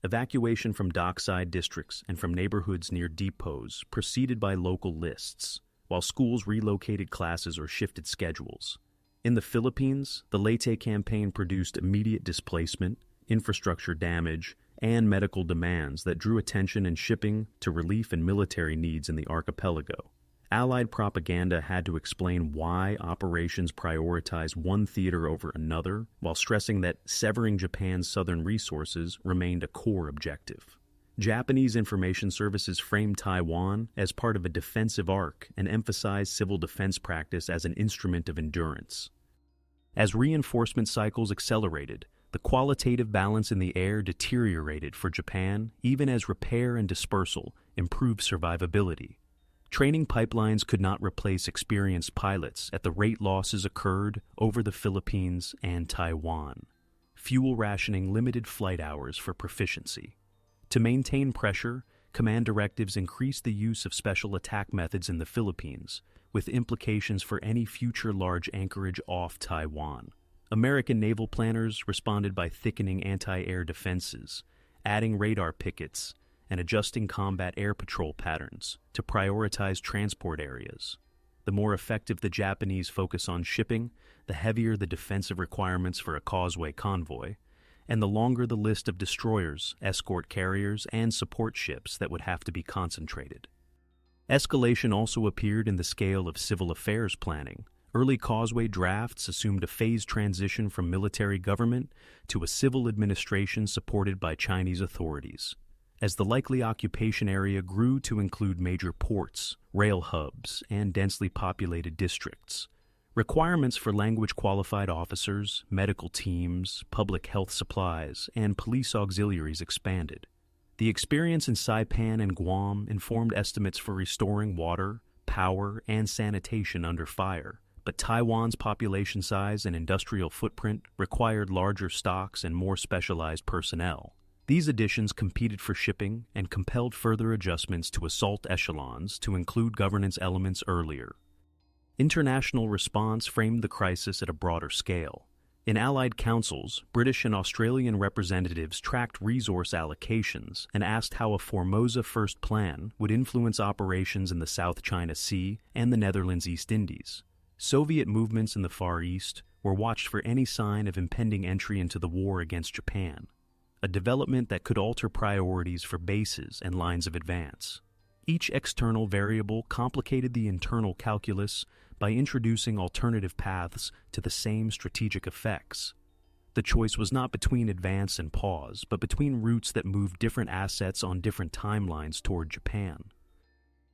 Evacuation from dockside districts and from neighborhoods near depots proceeded by local lists, while schools relocated classes or shifted schedules. In the Philippines, the Leyte campaign produced immediate displacement, infrastructure damage, and medical demands that drew attention in shipping to relief and military needs in the archipelago. Allied propaganda had to explain why operations prioritized one theater over another, while stressing that severing Japan's southern resources remained a core objective. Japanese information services framed Taiwan as part of a defensive arc and emphasized civil defense practice as an instrument of endurance. As reinforcement cycles accelerated, the qualitative balance in the air deteriorated for Japan, even as repair and dispersal improved survivability. Training pipelines could not replace experienced pilots at the rate losses occurred over the Philippines and Taiwan. Fuel rationing limited flight hours for proficiency. To maintain pressure, command directives increased the use of special attack methods in the Philippines, with implications for any future large anchorage off Taiwan. American naval planners responded by thickening anti-air defenses, adding radar pickets, and adjusting combat air patrol patterns to prioritize transport areas. The more effective the Japanese focus on shipping, the heavier the defensive requirements for a causeway convoy, and the longer the list of destroyers, escort carriers, and support ships that would have to be concentrated. Escalation also appeared in the scale of civil affairs planning. Early causeway drafts assumed a phased transition from military government to a civil administration supported by Chinese authorities. As the likely occupation area grew to include major ports, rail hubs, and densely populated districts, requirements for language-qualified officers, medical teams, public health supplies, and police auxiliaries expanded. The experience in Saipan and Guam informed estimates for restoring water, power, and sanitation under fire, but Taiwan's population size and industrial footprint required larger stocks and more specialized personnel. These additions competed for shipping and compelled further adjustments to assault echelons to include governance elements earlier. International response framed the crisis at a broader scale. In Allied councils, British and Australian representatives tracked resource allocations and asked how a Formosa First Plan would influence operations in the South China Sea and the Netherlands East Indies. Soviet movements in the Far East were watched for any sign of impending entry into the war against Japan, a development that could alter priorities for bases and lines of advance. Each external variable complicated the internal calculus by introducing alternative paths to the same strategic effects. The choice was not between advance and pause, but between routes that moved different assets on different timelines toward Japan.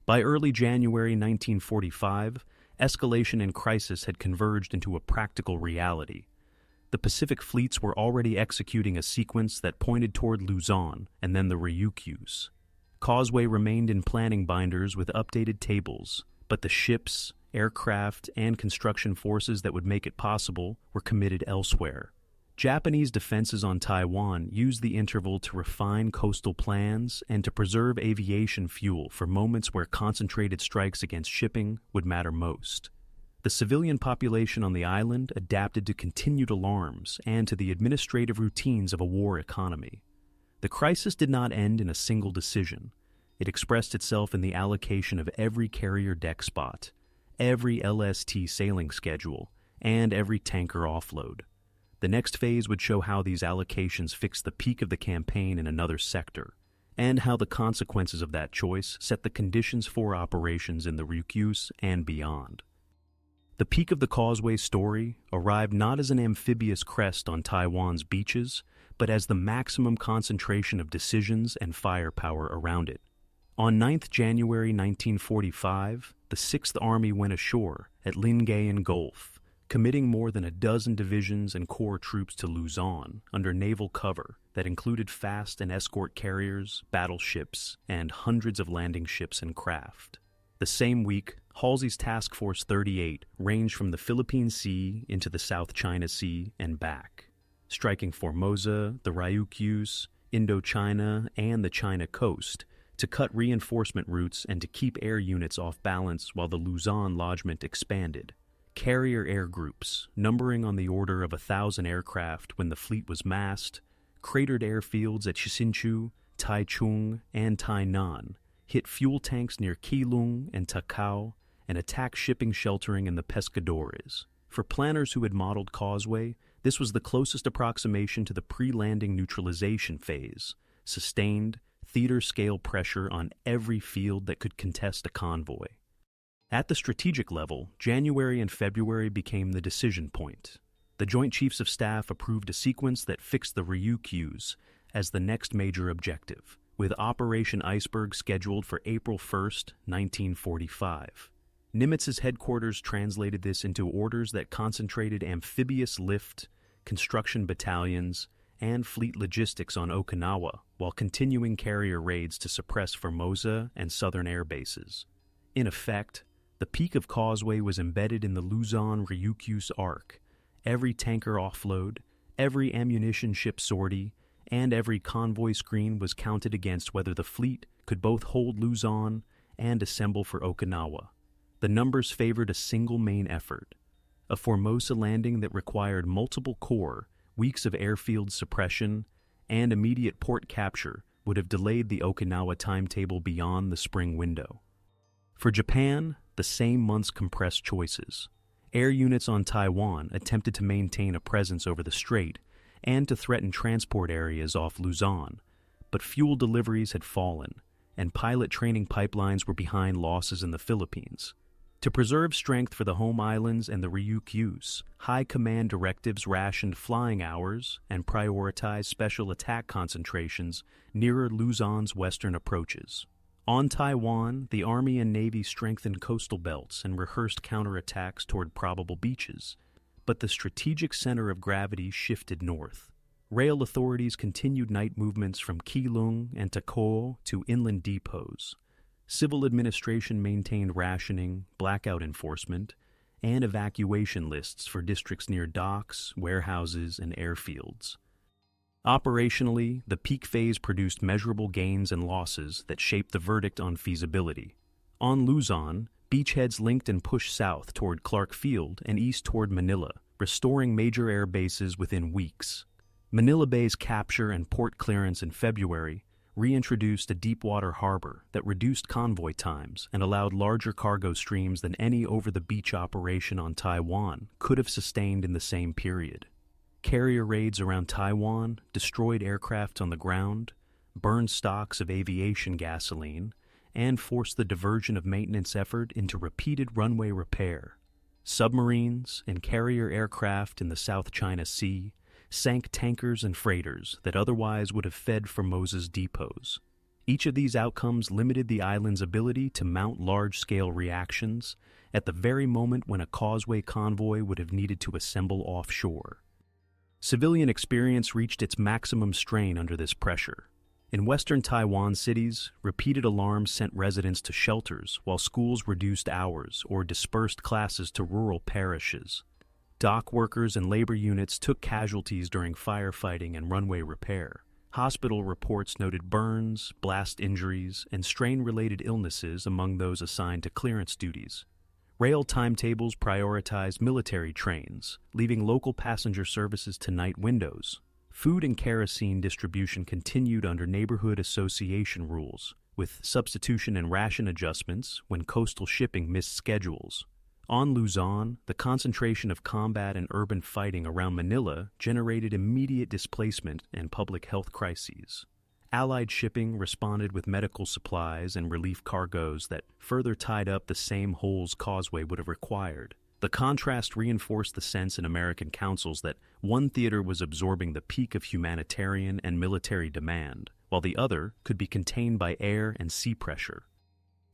By early January 1945, escalation and crisis had converged into a practical reality. The Pacific fleets were already executing a sequence that pointed toward Luzon and then the Ryukyus. Causeway remained in planning binders with updated tables, but the ships, aircraft, and construction forces that would make it possible were committed elsewhere. Japanese defenses on Taiwan used the interval to refine coastal plans and to preserve aviation fuel for moments where concentrated strikes against shipping would matter most. The civilian population on the island adapted to continued alarms and to the administrative routines of a war economy. The crisis did not end in a single decision. It expressed itself in the allocation of every carrier deck spot, every LST sailing schedule, and every tanker offload. The next phase would show how these allocations fixed the peak of the campaign in another sector, and how the consequences of that choice set the conditions for operations in the Ryukyus and beyond. The peak of the Causeway story arrived not as an amphibious crest on Taiwan's beaches, but as the maximum concentration of decisions and firepower around it. On 9th January 1945, the 6th Army went ashore at Lingayen Gulf, committing more than a dozen divisions and corps troops to Luzon under naval cover that included fast and escort carriers, battleships, and hundreds of landing ships and craft. The same week, Halsey's Task Force 38 ranged from the Philippine Sea into the South China Sea and back, striking Formosa, the Ryukyus, Indochina, and the China coast to cut reinforcement routes and to keep air units off balance while the Luzon lodgment expanded. Carrier air groups, numbering on the order of 1,000 aircraft when the fleet was massed, cratered airfields at Chisinchu, Taichung, and Tainan, hit fuel tanks near Keelung and Takao, and attacked shipping sheltering in the Pescadores. For planners who had modeled Causeway, this was the closest approximation to the pre-landing neutralization phase, sustained, theater-scale pressure on every field that could contest a convoy. At the strategic level, January and February became the decision point. The Joint Chiefs of Staff approved a sequence that fixed the Ryukyus as the next major objective, with Operation Iceberg scheduled for April 1, 1945. Nimitz's headquarters translated this into orders that concentrated amphibious lift, construction battalions, and fleet logistics on Okinawa, while continuing carrier raids to suppress Formosa and southern air bases. In effect, the peak of Causeway was embedded in the Luzon-Ryukyus arc. Every tanker offload, every ammunition ship sortie, and every convoy screen was counted against whether the fleet could both hold Luzon and assemble for Okinawa. The numbers favored a single main effort, a Formosa landing that required multiple corps, weeks of airfield suppression, and immediate port capture would have delayed the Okinawa timetable beyond the spring window. For Japan, the same months compressed choices. Air units on Taiwan attempted to maintain a presence over the strait and to threaten transport areas off Luzon, but fuel deliveries had fallen, and pilot training pipelines were behind losses in the Philippines. To preserve strength for the home islands and the Ryukyus, high command directives rationed flying hours and prioritized special attack concentrations nearer Luzon's western approaches. On Taiwan, the Army and Navy strengthened coastal belts and rehearsed counterattacks toward probable beaches, but the strategic center of gravity shifted north. Rail authorities continued night movements from Keelung and Takao to inland depots. Civil administration maintained rationing, blackout enforcement, and evacuation lists for districts near docks, warehouses, and airfields. Operationally, the peak phase produced measurable gains and losses that shaped the verdict on feasibility. On Luzon, beachheads linked and pushed south toward Clark Field and east toward Manila, restoring major air bases within weeks. Manila Bay's capture and port clearance in February reintroduced a deepwater harbor that reduced convoy times and allowed larger cargo streams than any over-the-beach operation on Taiwan could have sustained in the same period. Carrier raids around Taiwan destroyed aircraft on the ground, burned stocks of aviation gasoline, and forced the diversion of maintenance effort into repeated runway repair. Submarines and carrier aircraft in the South China Sea sank tankers and freighters that otherwise would have fed Formosa's depots. Each of these outcomes limited the island's ability to mount large-scale reactions at the very moment when a causeway convoy would have needed to assemble offshore. Civilian experience reached its maximum strain under this pressure. In western Taiwan cities, repeated alarms sent residents to shelters while schools reduced hours or dispersed classes to rural parishes. Dock workers and labor units took casualties during firefighting and runway repair. Hospital reports noted burns, blast injuries, and strain-related illnesses among those assigned to clearance duties. Rail timetables prioritized military trains, leaving local passenger services to night windows. Food and kerosene distribution continued under neighborhood association rules, with substitution and ration adjustments when coastal shipping missed schedules. On Luzon, the concentration of combat and urban fighting around Manila generated immediate displacement and public health crises. Allied shipping responded with medical supplies and relief cargoes that further tied up the same holes Causeway would have required. The contrast reinforced the sense in American councils that one theater was absorbing the peak of humanitarian and military demand, while the other could be contained by air and sea pressure.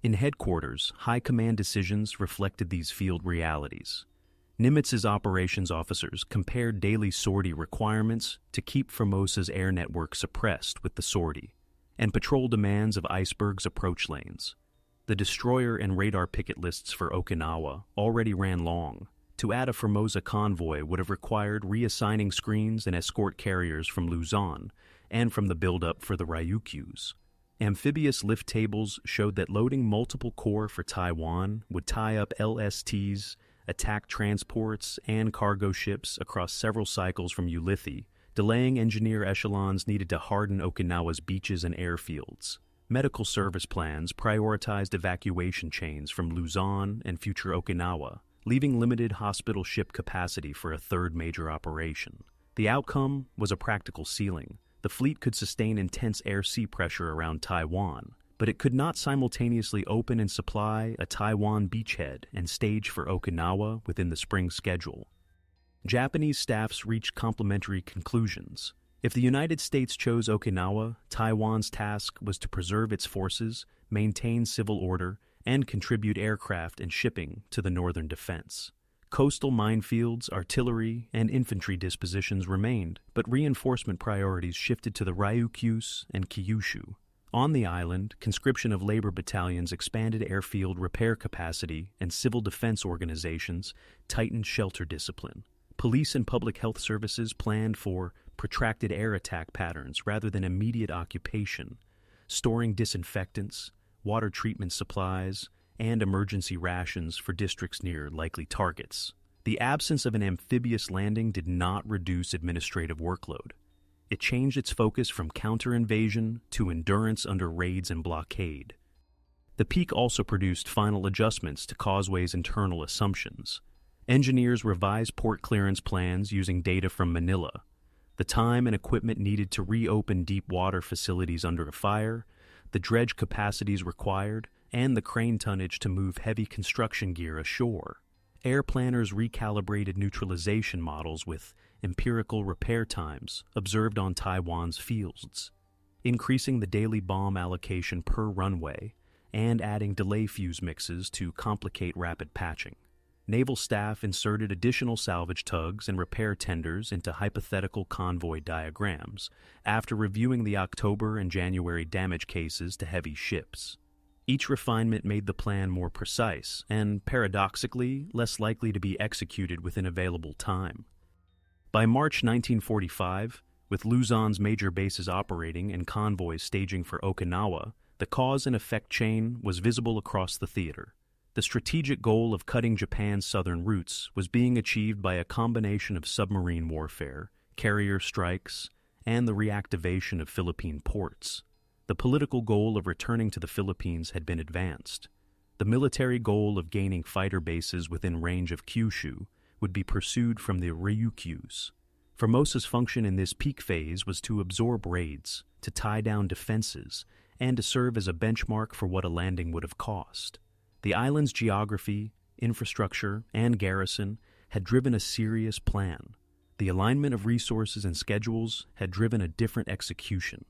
In headquarters, high command decisions reflected these field realities. Nimitz's operations officers compared daily sortie requirements to keep Formosa's air network suppressed with the sortie, and patrol demands of icebergs' approach lanes. The destroyer and radar picket lists for Okinawa already ran long. To add a Formosa convoy would have required reassigning screens and escort carriers from Luzon and from the buildup for the Ryukyus. Amphibious lift tables showed that loading multiple corps for Taiwan would tie up LSTs, attack transports, and cargo ships across several cycles from Ulithi, delaying engineer echelons needed to harden Okinawa's beaches and airfields. Medical service plans prioritized evacuation chains from Luzon and future Okinawa, leaving limited hospital ship capacity for a third major operation. The outcome was a practical ceiling. The fleet could sustain intense air-sea pressure around Taiwan, but it could not simultaneously open and supply a Taiwan beachhead and stage for Okinawa within the spring schedule. Japanese staffs reached complementary conclusions. If the United States chose Okinawa, Taiwan's task was to preserve its forces, maintain civil order, and contribute aircraft and shipping to the northern defense. Coastal minefields, artillery, and infantry dispositions remained, but reinforcement priorities shifted to the Ryukyus and Kyushu. On the island, conscription of labor battalions expanded airfield repair capacity, and civil defense organizations tightened shelter discipline. Police and public health services planned for protracted air attack patterns rather than immediate occupation, storing disinfectants, water treatment supplies, and emergency rations for districts near likely targets. The absence of an amphibious landing did not reduce administrative workload. It changed its focus from counter-invasion to endurance under raids and blockade. The peak also produced final adjustments to Causeway's internal assumptions. Engineers revised port clearance plans using data from Manila. The time and equipment needed to reopen deep water facilities under a fire, the dredge capacities required, and the crane tonnage to move heavy construction gear ashore. Air planners recalibrated neutralization models with empirical repair times observed on Taiwan's fields, increasing the daily bomb allocation per runway and adding delay fuse mixes to complicate rapid patching. Naval staff inserted additional salvage tugs and repair tenders into hypothetical convoy diagrams after reviewing the October and January damage cases to heavy ships. Each refinement made the plan more precise and, paradoxically, less likely to be executed within available time. By March 1945, With Luzon's major bases operating and convoys staging for Okinawa, the cause and effect chain was visible across the theater. The strategic goal of cutting Japan's southern routes was being achieved by a combination of submarine warfare, carrier strikes, and the reactivation of Philippine ports. The political goal of returning to the Philippines had been advanced. The military goal of gaining fighter bases within range of Kyushu would be pursued from the Ryukyus. Formosa's function in this peak phase was to absorb raids, to tie down defenses, and to serve as a benchmark for what a landing would have cost. The island's geography, infrastructure, and garrison had driven a serious plan. The alignment of resources and schedules had driven a different execution.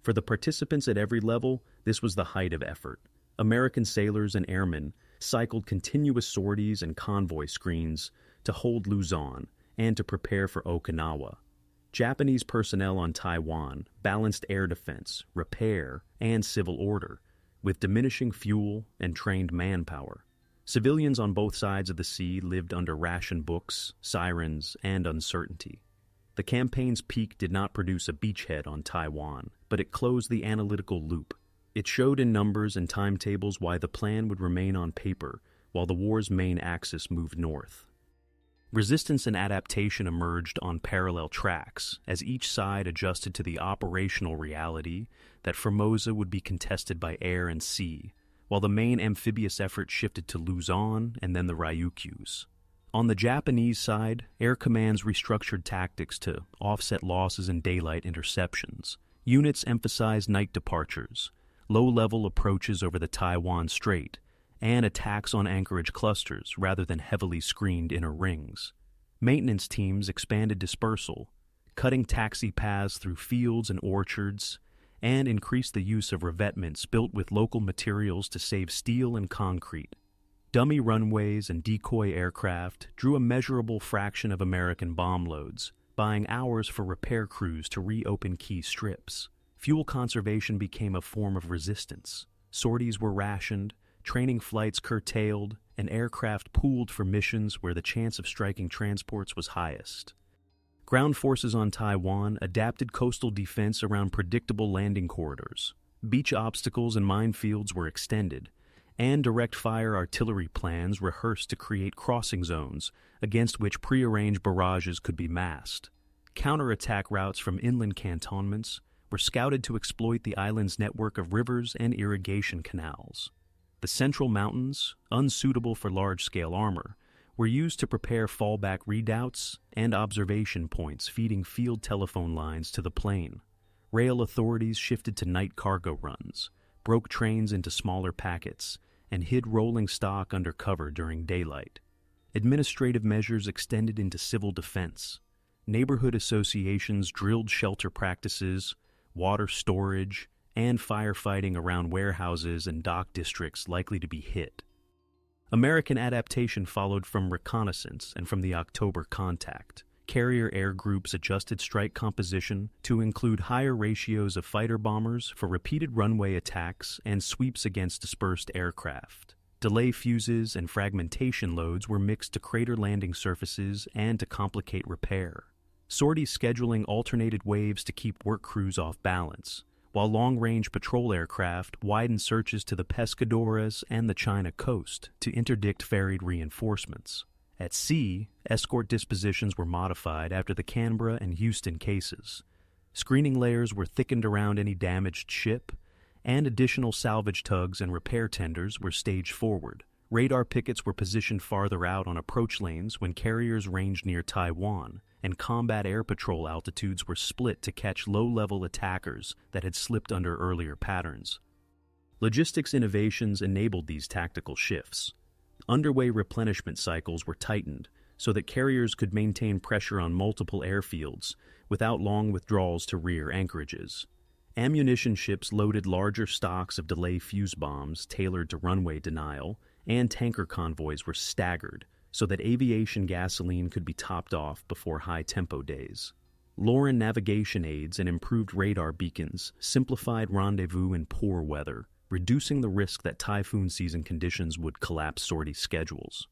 For the participants at every level, this was the height of effort. American sailors and airmen cycled continuous sorties and convoy screens to hold Luzon and to prepare for Okinawa. Japanese personnel on Taiwan balanced air defense, repair, and civil order, with diminishing fuel and trained manpower. Civilians on both sides of the sea lived under ration books, sirens, and uncertainty. The campaign's peak did not produce a beachhead on Taiwan, but it closed the analytical loop. It showed in numbers and timetables why the plan would remain on paper while the war's main axis moved north. Resistance and adaptation emerged on parallel tracks as each side adjusted to the operational reality that Formosa would be contested by air and sea, while the main amphibious effort shifted to Luzon and then the Ryukyus. On the Japanese side, air commands restructured tactics to offset losses in daylight interceptions. Units emphasized night departures, low-level approaches over the Taiwan Strait, and attacks on anchorage clusters rather than heavily screened inner rings. Maintenance teams expanded dispersal, cutting taxi paths through fields and orchards, and increased the use of revetments built with local materials to save steel and concrete. Dummy runways and decoy aircraft drew a measurable fraction of American bomb loads, buying hours for repair crews to reopen key strips. Fuel conservation became a form of resistance. Sorties were rationed, training flights curtailed, and aircraft pooled for missions where the chance of striking transports was highest. Ground forces on Taiwan adapted coastal defense around predictable landing corridors. Beach obstacles and minefields were extended, and direct-fire artillery plans rehearsed to create crossing zones against which prearranged barrages could be massed. Counterattack routes from inland cantonments were scouted to exploit the island's network of rivers and irrigation canals. The central mountains, unsuitable for large-scale armor, were used to prepare fallback redoubts and observation points feeding field telephone lines to the plain. Rail authorities shifted to night cargo runs, broke trains into smaller packets, and hid rolling stock under cover during daylight. Administrative measures extended into civil defense. Neighborhood associations drilled shelter practices, water storage, and firefighting around warehouses and dock districts likely to be hit. American adaptation followed from reconnaissance and from the October contact. Carrier air groups adjusted strike composition to include higher ratios of fighter bombers for repeated runway attacks and sweeps against dispersed aircraft. Delay fuses and fragmentation loads were mixed to crater landing surfaces and to complicate repair. Sortie scheduling alternated waves to keep work crews off balance, while long-range patrol aircraft widened searches to the Pescadores and the China coast to interdict ferried reinforcements. At sea, escort dispositions were modified after the Canberra and Houston cases. Screening layers were thickened around any damaged ship, and additional salvage tugs and repair tenders were staged forward. Radar pickets were positioned farther out on approach lanes when carriers ranged near Taiwan, and combat air patrol altitudes were split to catch low-level attackers that had slipped under earlier patterns. Logistics innovations enabled these tactical shifts. Underway replenishment cycles were tightened so that carriers could maintain pressure on multiple airfields without long withdrawals to rear anchorages. Ammunition ships loaded larger stocks of delay fuse bombs tailored to runway denial, and tanker convoys were staggered so that aviation gasoline could be topped off before high-tempo days. Lauren navigation aids and improved radar beacons simplified rendezvous in poor weather, reducing the risk that typhoon season conditions would collapse sortie schedules.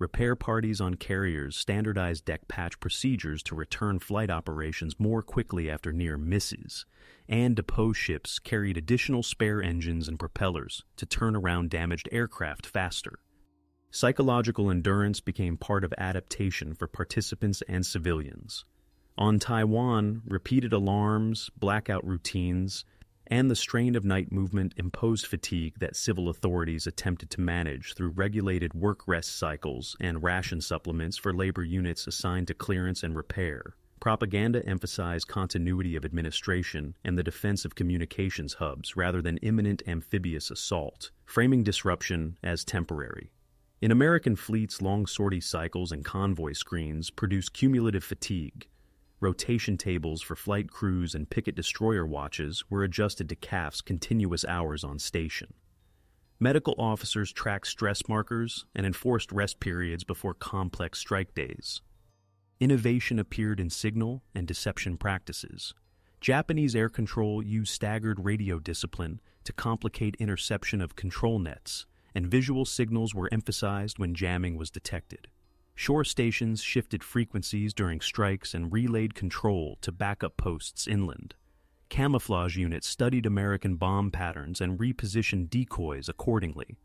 Repair parties on carriers standardized deck patch procedures to return flight operations more quickly after near misses, and depot ships carried additional spare engines and propellers to turn around damaged aircraft faster. Psychological endurance became part of adaptation for participants and civilians. On Taiwan, repeated alarms, blackout routines, and the strain of night movement imposed fatigue that civil authorities attempted to manage through regulated work-rest cycles and ration supplements for labor units assigned to clearance and repair. Propaganda emphasized continuity of administration and the defense of communications hubs rather than imminent amphibious assault, framing disruption as temporary. In American fleets, long sortie cycles and convoy screens produced cumulative fatigue. Rotation tables for flight crews and picket destroyer watches were adjusted to CAF's continuous hours on station. Medical officers tracked stress markers and enforced rest periods before complex strike days. Innovation appeared in signal and deception practices. Japanese air control used staggered radio discipline to complicate interception of control nets, and visual signals were emphasized when jamming was detected. Shore stations shifted frequencies during strikes and relayed control to backup posts inland. Camouflage units studied American bomb patterns and repositioned decoys accordingly.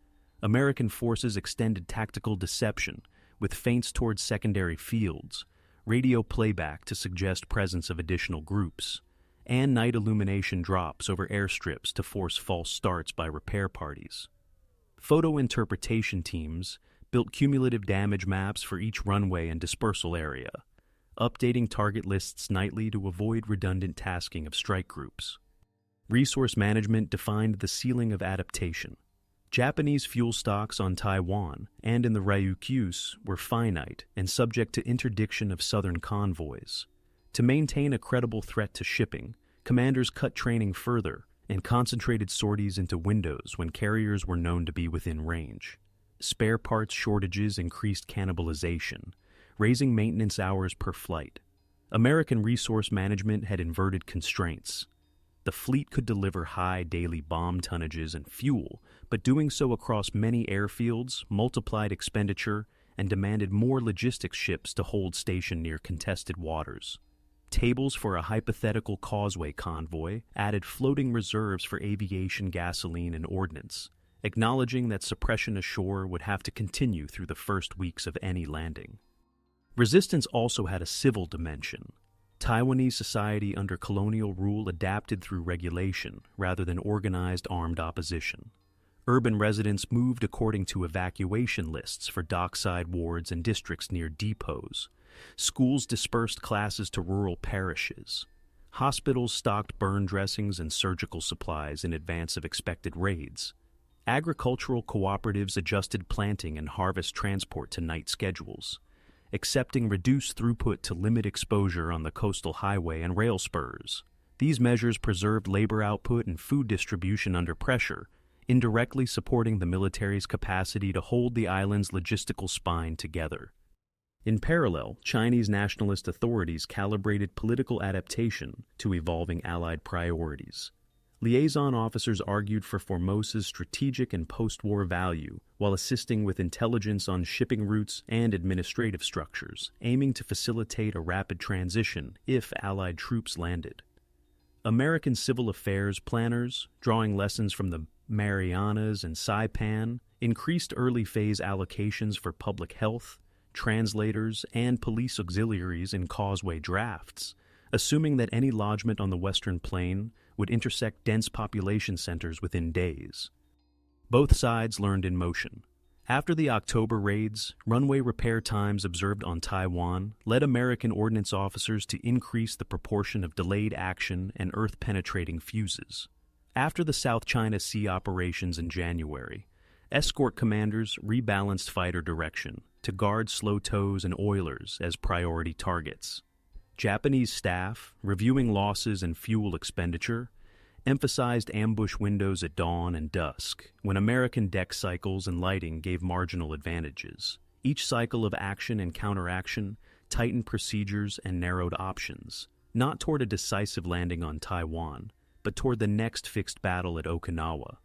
American forces extended tactical deception with feints towards secondary fields, radio playback to suggest presence of additional groups, and night illumination drops over airstrips to force false starts by repair parties. Photo interpretation teams built cumulative damage maps for each runway and dispersal area, updating target lists nightly to avoid redundant tasking of strike groups. Resource management defined the ceiling of adaptation. Japanese fuel stocks on Taiwan and in the Ryukyus were finite and subject to interdiction of southern convoys. To maintain a credible threat to shipping, commanders cut training further and concentrated sorties into windows when carriers were known to be within range. Spare parts shortages increased cannibalization, raising maintenance hours per flight. American resource management had inverted constraints. The fleet could deliver high daily bomb tonnages and fuel, but doing so across many airfields multiplied expenditure and demanded more logistics ships to hold station near contested waters. Tables for a hypothetical causeway convoy added floating reserves for aviation gasoline and ordnance, acknowledging that suppression ashore would have to continue through the first weeks of any landing. Resistance also had a civil dimension. Taiwanese society under colonial rule adapted through regulation rather than organized armed opposition. Urban residents moved according to evacuation lists for dockside wards and districts near depots. Schools dispersed classes to rural parishes. Hospitals stocked burn dressings and surgical supplies in advance of expected raids. Agricultural cooperatives adjusted planting and harvest transport to night schedules, accepting reduced throughput to limit exposure on the coastal highway and rail spurs. These measures preserved labor output and food distribution under pressure, indirectly supporting the military's capacity to hold the island's logistical spine together. In parallel, Chinese nationalist authorities calibrated political adaptation to evolving Allied priorities. Liaison officers argued for Formosa's strategic and post-war value while assisting with intelligence on shipping routes and administrative structures, aiming to facilitate a rapid transition if Allied troops landed. American civil affairs planners, drawing lessons from the Marianas and Saipan, increased early-phase allocations for public health, translators, and police auxiliaries in causeway drafts, assuming that any lodgment on the Western Plain would intersect dense population centers within days. Both sides learned in motion. After the October raids, runway repair times observed on Taiwan led American ordnance officers to increase the proportion of delayed action and earth-penetrating fuses. After the South China Sea operations in January, escort commanders rebalanced fighter direction to guard slow tows and oilers as priority targets. Japanese staff, reviewing losses and fuel expenditure, emphasized ambush windows at dawn and dusk, when American deck cycles and lighting gave marginal advantages. Each cycle of action and counteraction tightened procedures and narrowed options, not toward a decisive landing on Taiwan, but toward the next fixed battle at Okinawa.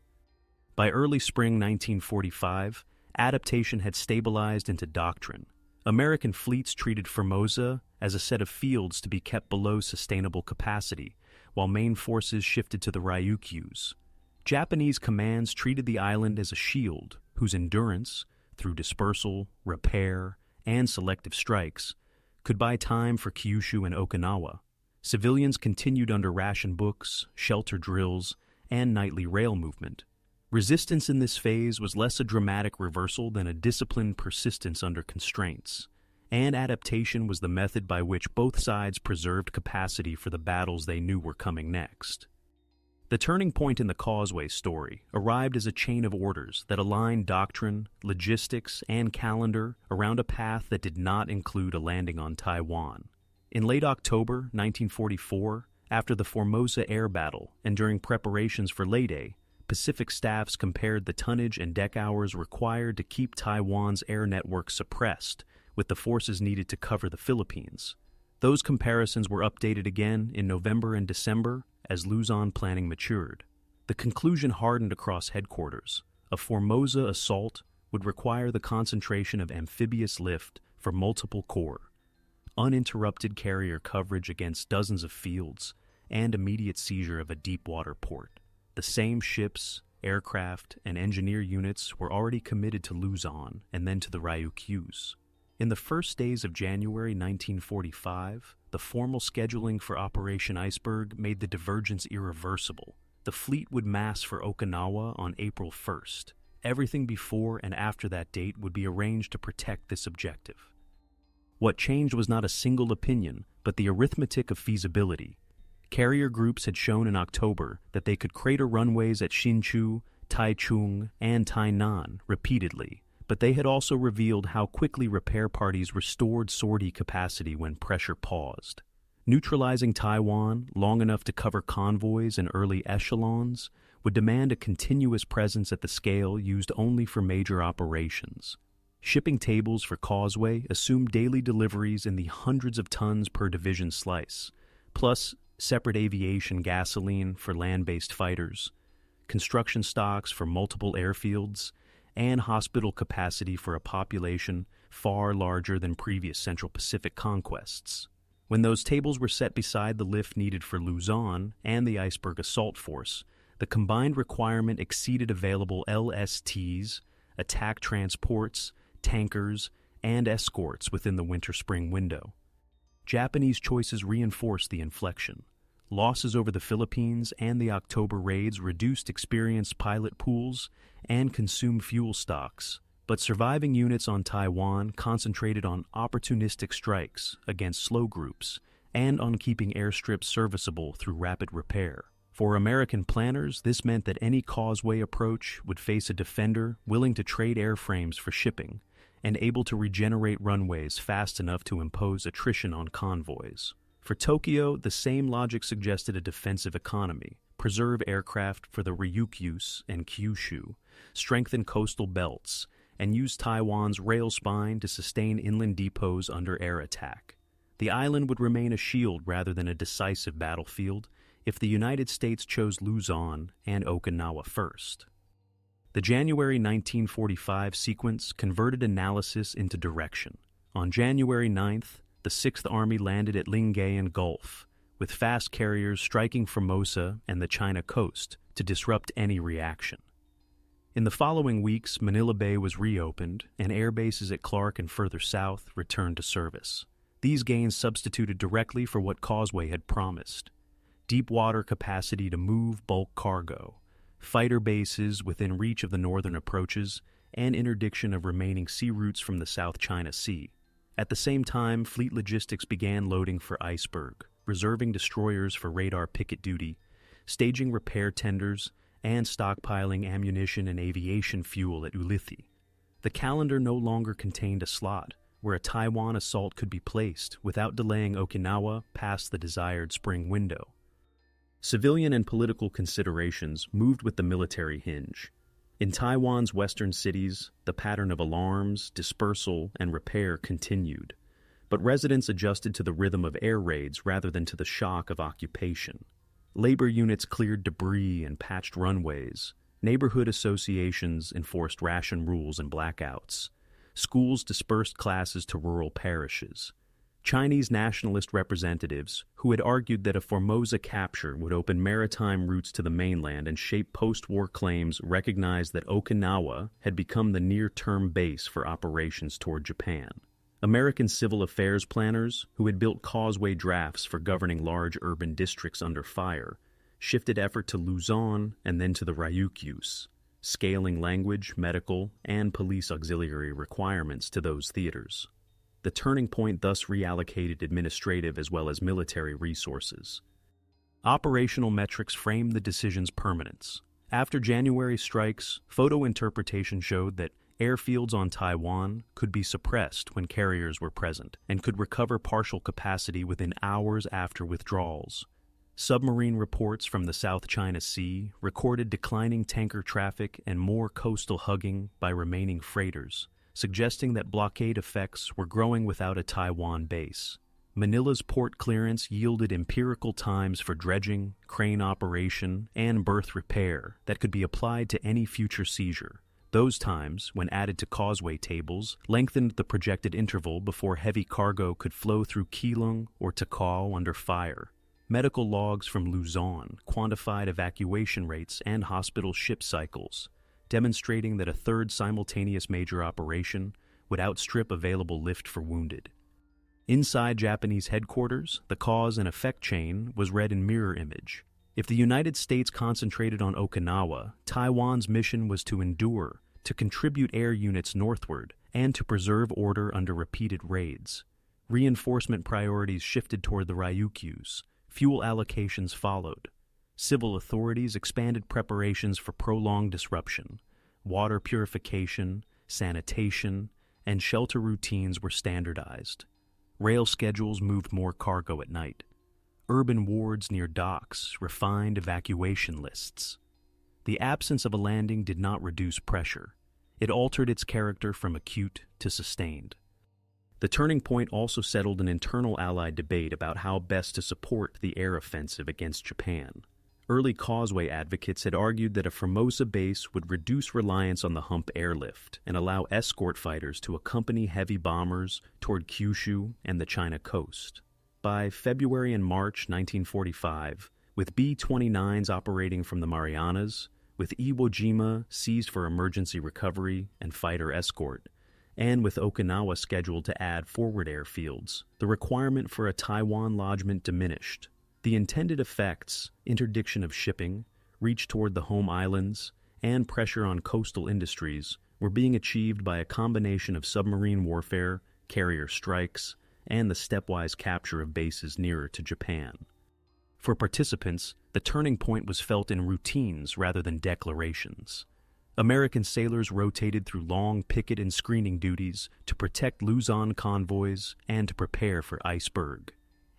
By early spring 1945, adaptation had stabilized into doctrine. American fleets treated Formosa as a set of fields to be kept below sustainable capacity, while main forces shifted to the Ryukyus. Japanese commands treated the island as a shield whose endurance, through dispersal, repair, and selective strikes, could buy time for Kyushu and Okinawa. Civilians continued under ration books, shelter drills, and nightly rail movement. Resistance in this phase was less a dramatic reversal than a disciplined persistence under constraints, and adaptation was the method by which both sides preserved capacity for the battles they knew were coming next. The turning point in the Causeway story arrived as a chain of orders that aligned doctrine, logistics, and calendar around a path that did not include a landing on Taiwan. In late October 1944, after the Formosa air battle and during preparations for Lay Day, Pacific staffs compared the tonnage and deck hours required to keep Taiwan's air network suppressed with the forces needed to cover the Philippines. Those comparisons were updated again in November and December as Luzon planning matured. The conclusion hardened across headquarters. A Formosa assault would require the concentration of amphibious lift for multiple corps, uninterrupted carrier coverage against dozens of fields, and immediate seizure of a deep-water port. The same ships, aircraft, and engineer units were already committed to Luzon and then to the Ryukyus. In the first days of January 1945, the formal scheduling for Operation Iceberg made the divergence irreversible. The fleet would mass for Okinawa on April 1st. Everything before and after that date would be arranged to protect this objective. What changed was not a single opinion, but the arithmetic of feasibility. Carrier groups had shown in October that they could crater runways at Hsinchu, Taichung, and Tainan repeatedly, but they had also revealed how quickly repair parties restored sortie capacity when pressure paused. Neutralizing Taiwan long enough to cover convoys and early echelons would demand a continuous presence at the scale used only for major operations. Shipping tables for Causeway assumed daily deliveries in the hundreds of tons per division slice, plus separate aviation gasoline for land-based fighters, construction stocks for multiple airfields, and hospital capacity for a population far larger than previous Central Pacific conquests. When those tables were set beside the lift needed for Luzon and the Iceberg Assault Force, the combined requirement exceeded available LSTs, attack transports, tankers, and escorts within the winter-spring window. Japanese choices reinforced the inflection. Losses over the Philippines and the October raids reduced experienced pilot pools and consumed fuel stocks, but surviving units on Taiwan concentrated on opportunistic strikes against slow groups and on keeping airstrips serviceable through rapid repair. For American planners, this meant that any Causeway approach would face a defender willing to trade airframes for shipping and able to regenerate runways fast enough to impose attrition on convoys. For Tokyo, the same logic suggested a defensive economy: preserve aircraft for the Ryukyus and Kyushu, strengthen coastal belts, and use Taiwan's rail spine to sustain inland depots under air attack. The island would remain a shield rather than a decisive battlefield if the United States chose Luzon and Okinawa first. The January 1945 sequence converted analysis into direction. On January 9th, the Sixth Army landed at Lingayen Gulf, with fast carriers striking Formosa and the China coast to disrupt any reaction. In the following weeks, Manila Bay was reopened, and air bases at Clark and further south returned to service. These gains substituted directly for what Causeway had promised: deep water capacity to move bulk cargo, fighter bases within reach of the northern approaches, and interdiction of remaining sea routes from the South China Sea. At the same time, fleet logistics began loading for Iceberg, reserving destroyers for radar picket duty, staging repair tenders, and stockpiling ammunition and aviation fuel at Ulithi. The calendar no longer contained a slot where a Taiwan assault could be placed without delaying Okinawa past the desired spring window. Civilian and political considerations moved with the military hinge. In Taiwan's western cities, the pattern of alarms, dispersal, and repair continued, but residents adjusted to the rhythm of air raids rather than to the shock of occupation. Labor units cleared debris and patched runways, Neighborhood associations enforced ration rules and blackouts. Schools dispersed classes to rural parishes. Chinese nationalist representatives, who had argued that a Formosa capture would open maritime routes to the mainland and shape post-war claims, recognized that Okinawa had become the near-term base for operations toward Japan. American civil affairs planners, who had built causeway drafts for governing large urban districts under fire, shifted effort to Luzon and then to the Ryukyus, scaling language, medical, and police auxiliary requirements to those theaters. The turning point thus reallocated administrative as well as military resources. Operational metrics framed the decision's permanence. After January strikes, photo interpretation showed that airfields on Taiwan could be suppressed when carriers were present and could recover partial capacity within hours after withdrawals. Submarine reports from the South China Sea recorded declining tanker traffic and more coastal hugging by remaining freighters, suggesting that blockade effects were growing without a Taiwan base. Manila's port clearance yielded empirical times for dredging, crane operation, and berth repair that could be applied to any future seizure. Those times, when added to causeway tables, lengthened the projected interval before heavy cargo could flow through Keelung or Takao under fire. Medical logs from Luzon quantified evacuation rates and hospital ship cycles, demonstrating that a third simultaneous major operation would outstrip available lift for wounded. Inside Japanese headquarters, the cause and effect chain was read in mirror image. If the United States concentrated on Okinawa, Taiwan's mission was to endure, to contribute air units northward, and to preserve order under repeated raids. Reinforcement priorities shifted toward the Ryukyus. Fuel allocations followed. Civil authorities expanded preparations for prolonged disruption. Water purification, sanitation, and shelter routines were standardized. Rail schedules moved more cargo at night. Urban wards near docks refined evacuation lists. The absence of a landing did not reduce pressure. It altered its character from acute to sustained. The turning point also settled an internal Allied debate about how best to support the air offensive against Japan. Early causeway advocates had argued that a Formosa base would reduce reliance on the hump airlift and allow escort fighters to accompany heavy bombers toward Kyushu and the China coast. By February and March 1945, with B-29s operating from the Marianas, with Iwo Jima seized for emergency recovery and fighter escort, and with Okinawa scheduled to add forward airfields, the requirement for a Taiwan lodgment diminished. The intended effects, interdiction of shipping, reach toward the home islands, and pressure on coastal industries were being achieved by a combination of submarine warfare, carrier strikes, and the stepwise capture of bases nearer to Japan. For participants, the turning point was felt in routines rather than declarations. American sailors rotated through long picket and screening duties to protect Luzon convoys and to prepare for iceberg.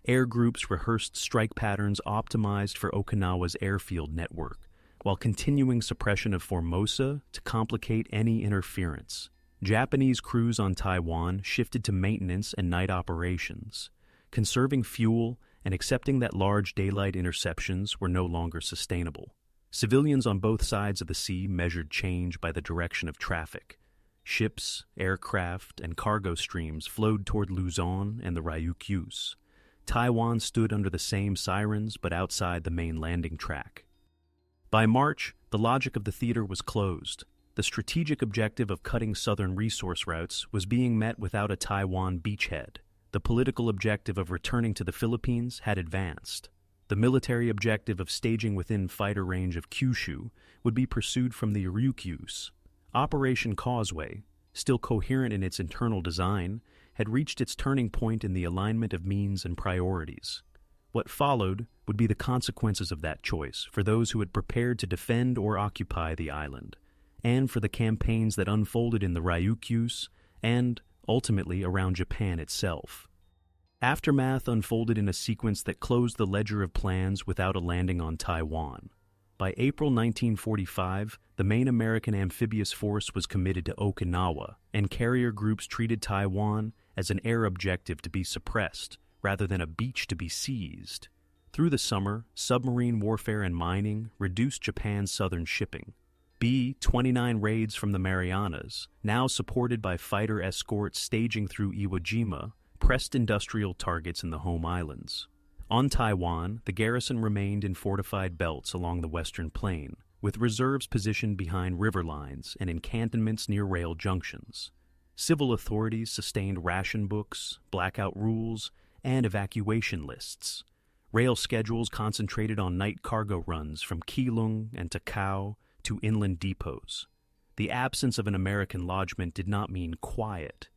Air groups rehearsed strike patterns optimized for Okinawa's airfield network, while continuing suppression of Formosa to complicate any interference. Japanese crews on Taiwan shifted to maintenance and night operations, conserving fuel and accepting that large daylight interceptions were no longer sustainable. Civilians on both sides of the sea measured change by the direction of traffic. Ships, aircraft, and cargo streams flowed toward Luzon and the Ryukyus. Taiwan stood under the same sirens but outside the main landing track. By March, the logic of the theater was closed. The strategic objective of cutting southern resource routes was being met without a Taiwan beachhead. The political objective of returning to the Philippines had advanced. The military objective of staging within fighter range of Kyushu would be pursued from the Ryukyus. Operation Causeway, still coherent in its internal design, had reached its turning point in the alignment of means and priorities. What followed would be the consequences of that choice for those who had prepared to defend or occupy the island, and for the campaigns that unfolded in the Ryukyus and, ultimately, around Japan itself. Aftermath unfolded in a sequence that closed the ledger of plans without a landing on Taiwan. By April 1945, the main American amphibious force was committed to Okinawa, and carrier groups treated Taiwan as an air objective to be suppressed, rather than a beach to be seized. Through the summer, submarine warfare and mining reduced Japan's southern shipping. B-29 raids from the Marianas, now supported by fighter escorts staging through Iwo Jima, pressed industrial targets in the home islands. On Taiwan, the garrison remained in fortified belts along the western plain, with reserves positioned behind river lines and encampments near rail junctions. Civil authorities sustained ration books, blackout rules, and evacuation lists. Rail schedules concentrated on night cargo runs from Keelung and Takao to inland depots. The absence of an American lodgment did not mean quiet.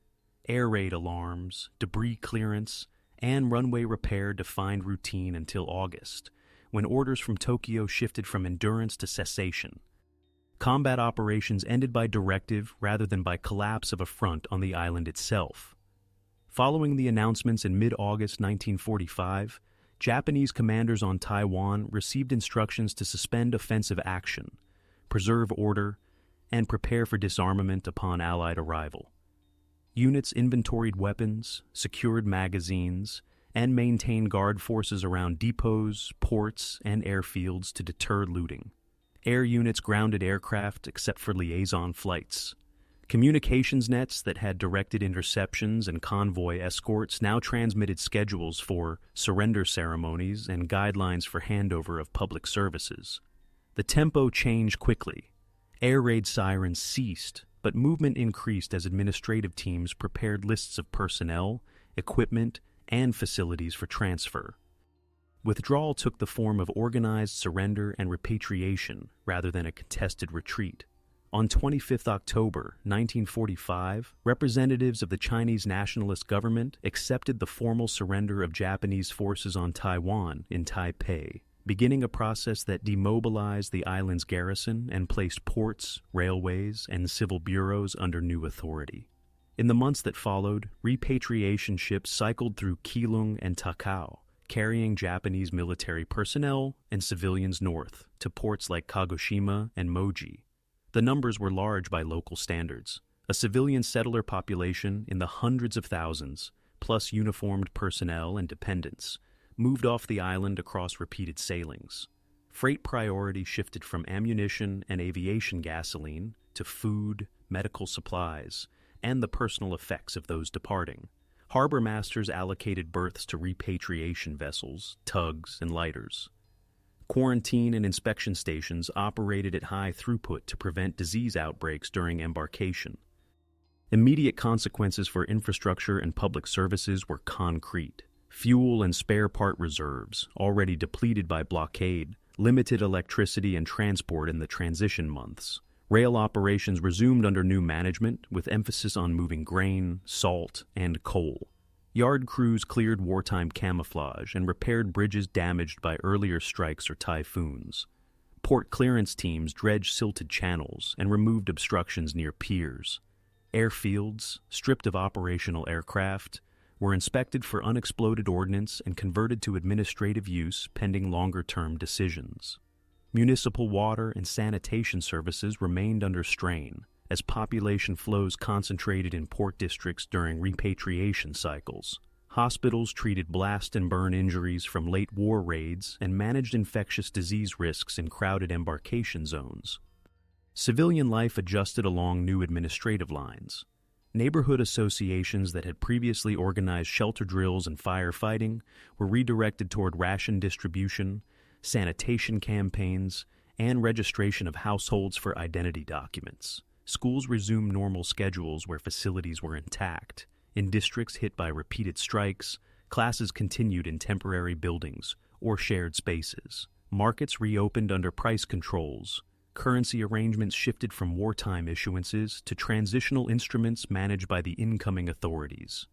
Air raid alarms, debris clearance, and runway repair defined routine until August, when orders from Tokyo shifted from endurance to cessation. Combat operations ended by directive rather than by collapse of a front on the island itself. Following the announcements in mid-August 1945, Japanese commanders on Taiwan received instructions to suspend offensive action, preserve order, and prepare for disarmament upon Allied arrival. Units inventoried weapons, secured magazines, and maintained guard forces around depots, ports, and airfields to deter looting. Air units grounded aircraft except for liaison flights. Communications nets that had directed interceptions and convoy escorts now transmitted schedules for surrender ceremonies and guidelines for handover of public services. The tempo changed quickly. Air raid sirens ceased, but movement increased as administrative teams prepared lists of personnel, equipment, and facilities for transfer. Withdrawal took the form of organized surrender and repatriation rather than a contested retreat. On 25 October 1945, representatives of the Chinese nationalist government accepted the formal surrender of Japanese forces on Taiwan in Taipei, beginning a process that demobilized the island's garrison and placed ports, railways, and civil bureaus under new authority. In the months that followed, repatriation ships cycled through Keelung and Takao, carrying Japanese military personnel and civilians north to ports like Kagoshima and Moji. The numbers were large by local standards, a civilian settler population in the hundreds of thousands, plus uniformed personnel and dependents, moved off the island across repeated sailings. Freight priority shifted from ammunition and aviation gasoline to food, medical supplies, and the personal effects of those departing. Harbor masters allocated berths to repatriation vessels, tugs, and lighters. Quarantine and inspection stations operated at high throughput to prevent disease outbreaks during embarkation. Immediate consequences for infrastructure and public services were concrete. Fuel and spare part reserves, already depleted by blockade, limited electricity and transport in the transition months. Rail operations resumed under new management, with emphasis on moving grain, salt, and coal. Yard crews cleared wartime camouflage and repaired bridges damaged by earlier strikes or typhoons. Port clearance teams dredged silted channels and removed obstructions near piers. Airfields, stripped of operational aircraft, were inspected for unexploded ordnance and converted to administrative use pending longer-term decisions. Municipal water and sanitation services remained under strain, as population flows concentrated in port districts during repatriation cycles. Hospitals treated blast and burn injuries from late war raids and managed infectious disease risks in crowded embarkation zones. Civilian life adjusted along new administrative lines. Neighborhood associations that had previously organized shelter drills and firefighting were redirected toward ration distribution, sanitation campaigns, and registration of households for identity documents. Schools resumed normal schedules where facilities were intact. In districts hit by repeated strikes, classes continued in temporary buildings or shared spaces. Markets reopened under price controls. Currency arrangements shifted from wartime issuances to transitional instruments managed by the incoming authorities.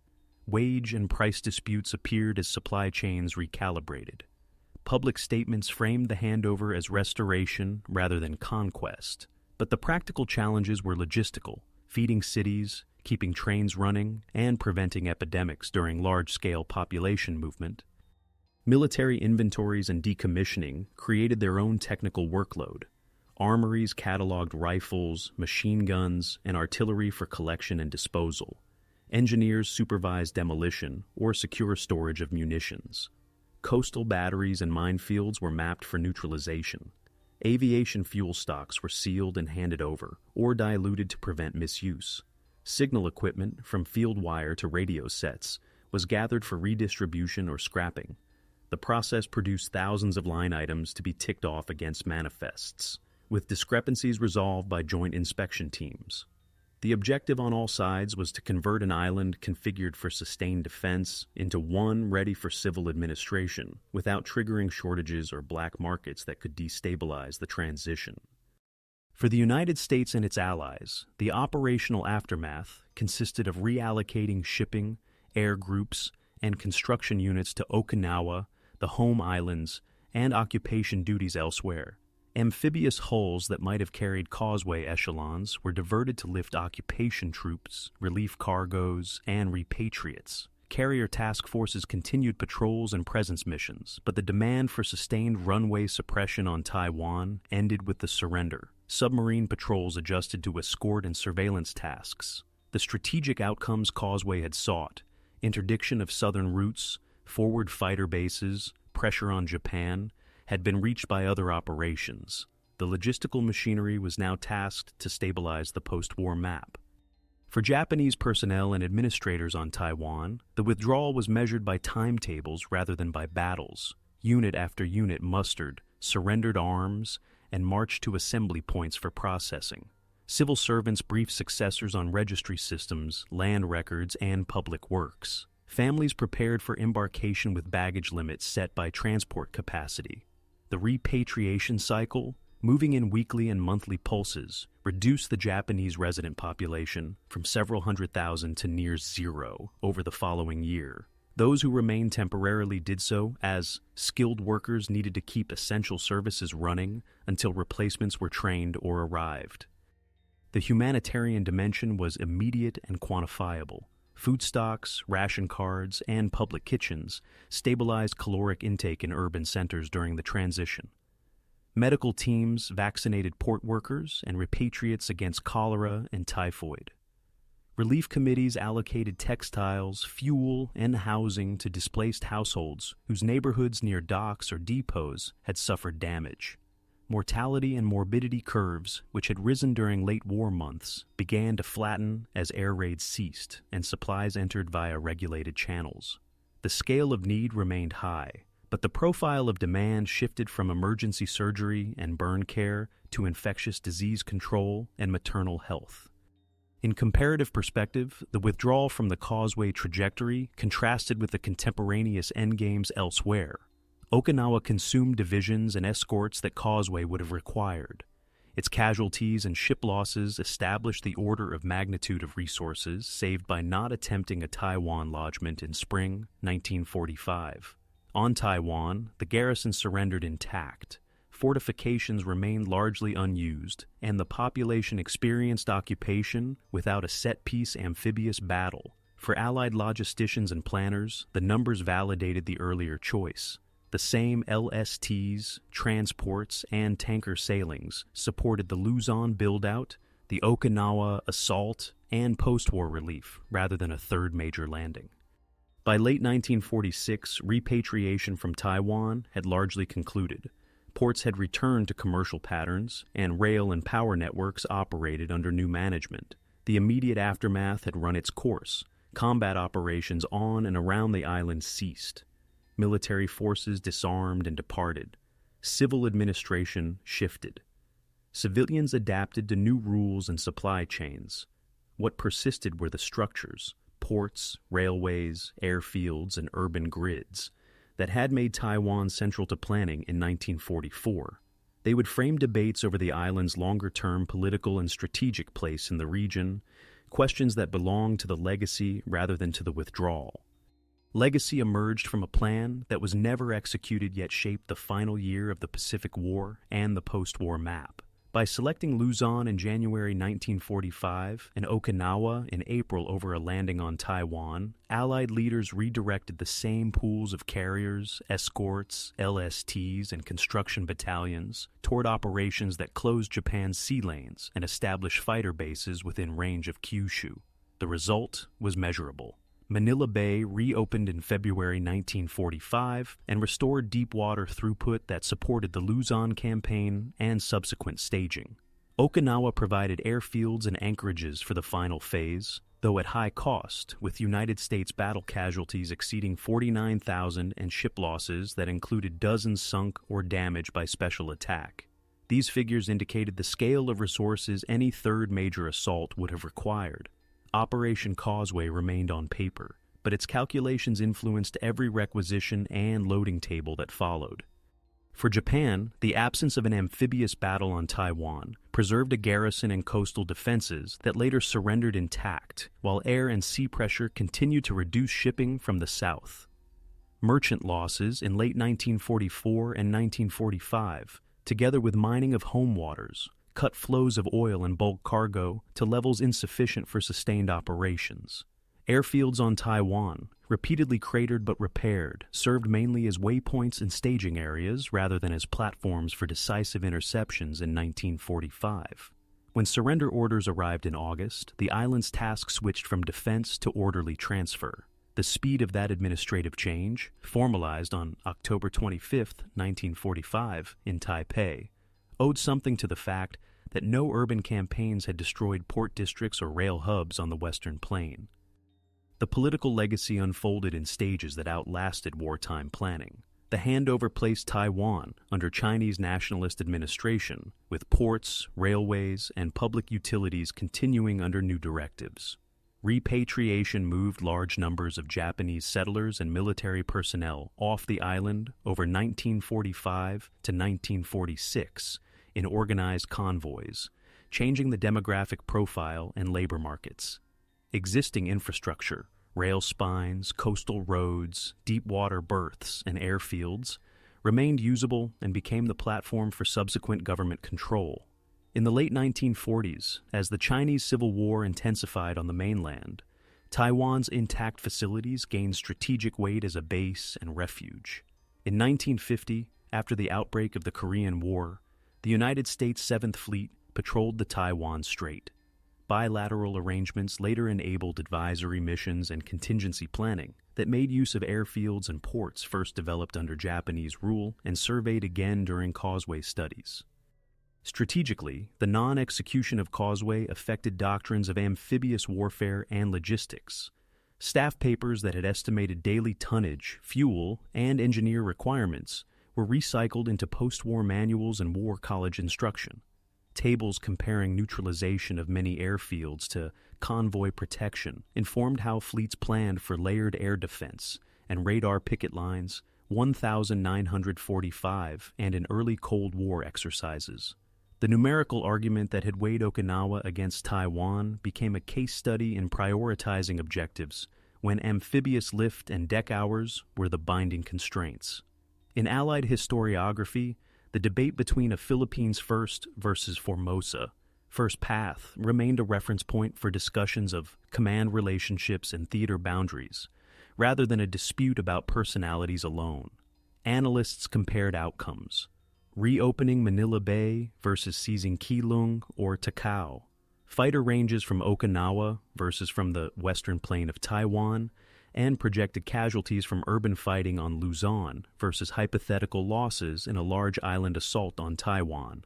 Wage and price disputes appeared as supply chains recalibrated. Public statements framed the handover as restoration rather than conquest. But the practical challenges were logistical, feeding cities, keeping trains running, and preventing epidemics during large-scale population movement. Military inventories and decommissioning created their own technical workload. Armories cataloged rifles, machine guns, and artillery for collection and disposal. Engineers supervised demolition or secure storage of munitions. Coastal batteries and minefields were mapped for neutralization. Aviation fuel stocks were sealed and handed over, or diluted to prevent misuse. Signal equipment, from field wire to radio sets, was gathered for redistribution or scrapping. The process produced thousands of line items to be ticked off against manifests, with discrepancies resolved by joint inspection teams. The objective on all sides was to convert an island configured for sustained defense into one ready for civil administration, without triggering shortages or black markets that could destabilize the transition. For the United States and its allies, the operational aftermath consisted of reallocating shipping, air groups, and construction units to Okinawa, the home islands, and occupation duties elsewhere. Amphibious hulls that might have carried causeway echelons were diverted to lift occupation troops, relief cargoes, and repatriates. Carrier task forces continued patrols and presence missions, but the demand for sustained runway suppression on Taiwan ended with the surrender. Submarine patrols adjusted to escort and surveillance tasks. The strategic outcomes Causeway had sought, interdiction of southern routes, forward fighter bases, pressure on Japan, had been reached by other operations. The logistical machinery was now tasked to stabilize the post-war map. For Japanese personnel and administrators on Taiwan, the withdrawal was measured by timetables rather than by battles. Unit after unit mustered, surrendered arms, and marched to assembly points for processing. Civil servants briefed successors on registry systems, land records, and public works. Families prepared for embarkation with baggage limits set by transport capacity. The repatriation cycle, moving in weekly and monthly pulses, reduced the Japanese resident population from several hundred thousand to near zero over the following year. Those who remained temporarily did so as skilled workers needed to keep essential services running until replacements were trained or arrived. The humanitarian dimension was immediate and quantifiable. Food stocks, ration cards, and public kitchens stabilized caloric intake in urban centers during the transition. Medical teams vaccinated port workers and repatriates against cholera and typhoid. Relief committees allocated textiles, fuel, and housing to displaced households whose neighborhoods near docks or depots had suffered damage. Mortality and morbidity curves, which had risen during late war months, began to flatten as air raids ceased and supplies entered via regulated channels. The scale of need remained high, but the profile of demand shifted from emergency surgery and burn care to infectious disease control and maternal health. In comparative perspective, the withdrawal from the Causeway trajectory contrasted with the contemporaneous endgames elsewhere. Okinawa consumed divisions and escorts that Causeway would have required. Its casualties and ship losses established the order of magnitude of resources saved by not attempting a Taiwan lodgment in spring 1945. On Taiwan, the garrison surrendered intact. Fortifications remained largely unused, and the population experienced occupation without a set-piece amphibious battle. For Allied logisticians and planners, the numbers validated the earlier choice. The same LSTs, transports, and tanker sailings supported the Luzon build-out, the Okinawa assault, and post-war relief, rather than a third major landing. By late 1946, repatriation from Taiwan had largely concluded. Ports had returned to commercial patterns, and rail and power networks operated under new management. The immediate aftermath had run its course. Combat operations on and around the island ceased. Military forces disarmed and departed. Civil administration shifted. Civilians adapted to new rules and supply chains. What persisted were the structures, ports, railways, airfields, and urban grids that had made Taiwan central to planning in 1944. They would frame debates over the island's longer-term political and strategic place in the region, questions that belonged to the legacy rather than to the withdrawal. Legacy emerged from a plan that was never executed yet shaped the final year of the Pacific War and the post-war map. By selecting Luzon in January 1945 and Okinawa in April over a landing on Taiwan, Allied leaders redirected the same pools of carriers, escorts, LSTs, and construction battalions toward operations that closed Japan's sea lanes and established fighter bases within range of Kyushu. The result was measurable. Manila Bay reopened in February 1945 and restored deep water throughput that supported the Luzon campaign and subsequent staging. Okinawa provided airfields and anchorages for the final phase, though at high cost, with United States battle casualties exceeding 49,000 and ship losses that included dozens sunk or damaged by special attack. These figures indicated the scale of resources any third major assault would have required. Operation Causeway remained on paper, but its calculations influenced every requisition and loading table that followed. For Japan, the absence of an amphibious battle on Taiwan preserved a garrison and coastal defenses that later surrendered intact, while air and sea pressure continued to reduce shipping from the south. Merchant losses in late 1944 and 1945, together with mining of home waters, cut flows of oil and bulk cargo to levels insufficient for sustained operations. Airfields on Taiwan, repeatedly cratered but repaired, served mainly as waypoints and staging areas rather than as platforms for decisive interceptions in 1945. When surrender orders arrived in August, the island's task switched from defense to orderly transfer. The speed of that administrative change, formalized on October 25, 1945, in Taipei, owed something to the fact that no urban campaigns had destroyed port districts or rail hubs on the Western Plain. The political legacy unfolded in stages that outlasted wartime planning. The handover placed Taiwan under Chinese nationalist administration, with ports, railways, and public utilities continuing under new directives. Repatriation moved large numbers of Japanese settlers and military personnel off the island over 1945 to 1946 in organized convoys, changing the demographic profile and labor markets. Existing infrastructure, rail spines, coastal roads, deep water berths, and airfields remained usable and became the platform for subsequent government control. In the late 1940s, as the Chinese Civil War intensified on the mainland, Taiwan's intact facilities gained strategic weight as a base and refuge. In 1950, after the outbreak of the Korean War, the United States Seventh Fleet patrolled the Taiwan Strait. Bilateral arrangements later enabled advisory missions and contingency planning that made use of airfields and ports first developed under Japanese rule and surveyed again during Causeway studies. Strategically, the non-execution of Causeway affected doctrines of amphibious warfare and logistics. Staff papers that had estimated daily tonnage, fuel, and engineer requirements were recycled into post-war manuals and war college instruction. Tables comparing neutralization of many airfields to convoy protection informed how fleets planned for layered air defense and radar picket lines, 1,945, and in early Cold War exercises. The numerical argument that had weighed Okinawa against Taiwan became a case study in prioritizing objectives when amphibious lift and deck hours were the binding constraints. In Allied historiography, the debate between a Philippines First versus Formosa First path remained a reference point for discussions of command relationships and theater boundaries, rather than a dispute about personalities alone. Analysts compared outcomes: reopening Manila Bay versus seizing Keelung or Takao, fighter ranges from Okinawa versus from the western plain of Taiwan, and projected casualties from urban fighting on Luzon versus hypothetical losses in a large island assault on Taiwan.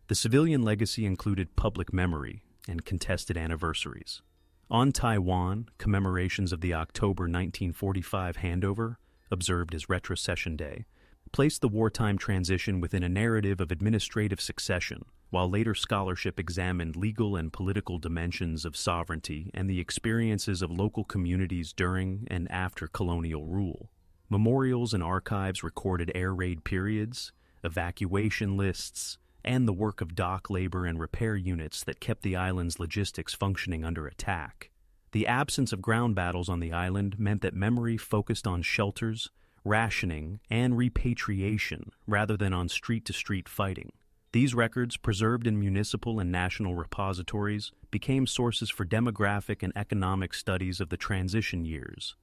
The civilian legacy included public memory and contested anniversaries. On Taiwan, commemorations of the October 1945 handover, observed as Retrocession Day, placed the wartime transition within a narrative of administrative succession, while later scholarship examined legal and political dimensions of sovereignty and the experiences of local communities during and after colonial rule. Memorials and archives recorded air raid periods, evacuation lists, and the work of dock labor and repair units that kept the island's logistics functioning under attack. The absence of ground battles on the island meant that memory focused on shelters, rationing, and repatriation rather than on street-to-street fighting. These records, preserved in municipal and national repositories, became sources for demographic and economic studies of the transition years.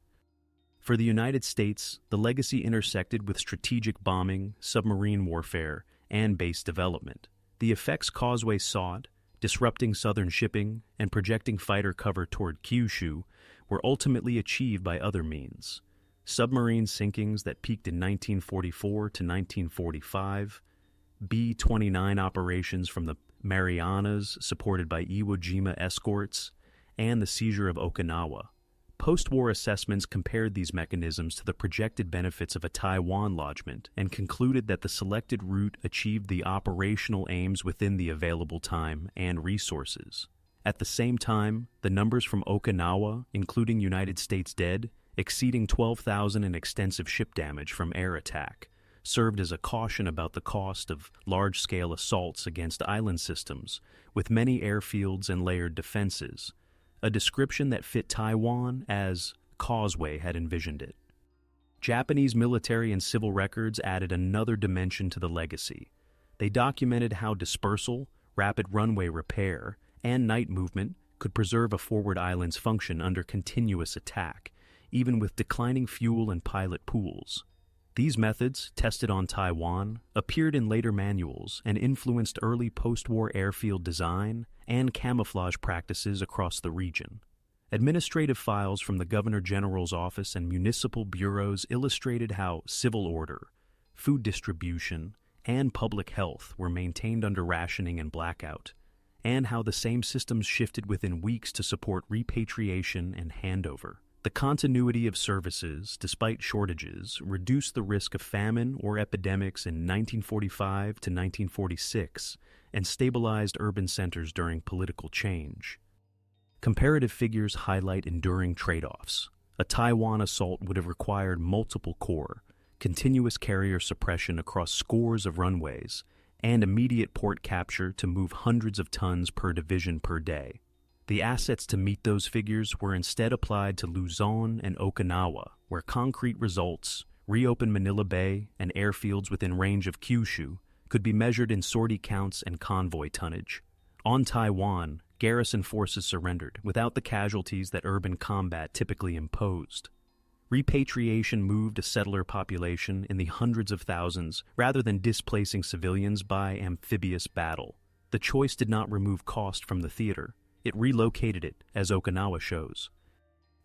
For the United States, the legacy intersected with strategic bombing, submarine warfare, and base development. The effects Causeway sought, disrupting southern shipping and projecting fighter cover toward Kyushu, were ultimately achieved by other means. Submarine sinkings that peaked in 1944 to 1945, B-29 operations from the Marianas supported by Iwo Jima escorts, and the seizure of Okinawa. Post-war assessments compared these mechanisms to the projected benefits of a Taiwan lodgment and concluded that the selected route achieved the operational aims within the available time and resources. At the same time, the numbers from Okinawa, including United States dead, exceeding 12,000 in extensive ship damage from air attack, served as a caution about the cost of large-scale assaults against island systems, with many airfields and layered defenses, a description that fit Taiwan as Causeway had envisioned it. Japanese military and civil records added another dimension to the legacy. They documented how dispersal, rapid runway repair, and night movement could preserve a forward island's function under continuous attack, even with declining fuel and pilot pools. These methods, tested on Taiwan, appeared in later manuals and influenced early post-war airfield design and camouflage practices across the region. Administrative files from the Governor General's office and municipal bureaus illustrated how civil order, food distribution, and public health were maintained under rationing and blackout, and how the same systems shifted within weeks to support repatriation and handover. The continuity of services, despite shortages, reduced the risk of famine or epidemics in 1945 to 1946 and stabilized urban centers during political change. Comparative figures highlight enduring trade-offs. A Taiwan assault would have required multiple corps, continuous carrier suppression across scores of runways, and immediate port capture to move hundreds of tons per division per day. The assets to meet those figures were instead applied to Luzon and Okinawa, where concrete results, reopened Manila Bay, and airfields within range of Kyushu could be measured in sortie counts and convoy tonnage. On Taiwan, garrison forces surrendered without the casualties that urban combat typically imposed. Repatriation moved a settler population in the hundreds of thousands rather than displacing civilians by amphibious battle. The choice did not remove cost from the theater. It relocated it, as Okinawa shows.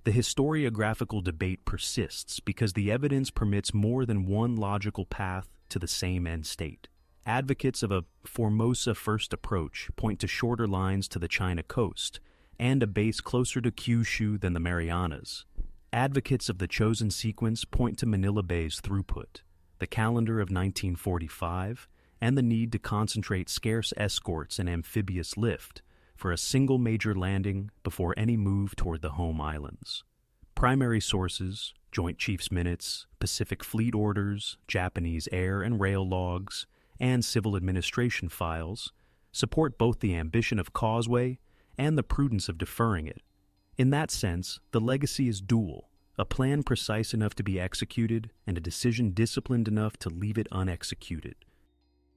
The historiographical debate persists because the evidence permits more than one logical path to the same end state. Advocates of a Formosa first approach point to shorter lines to the China coast and a base closer to Kyushu than the Marianas. Advocates of the chosen sequence point to Manila Bay's throughput, the calendar of 1945, and the need to concentrate scarce escorts and amphibious lift for a single major landing before any move toward the home islands. Primary sources, Joint Chiefs Minutes, Pacific Fleet Orders, Japanese air and rail logs, and civil administration files, support both the ambition of Causeway and the prudence of deferring it. In that sense, the legacy is dual, a plan precise enough to be executed and a decision disciplined enough to leave it unexecuted.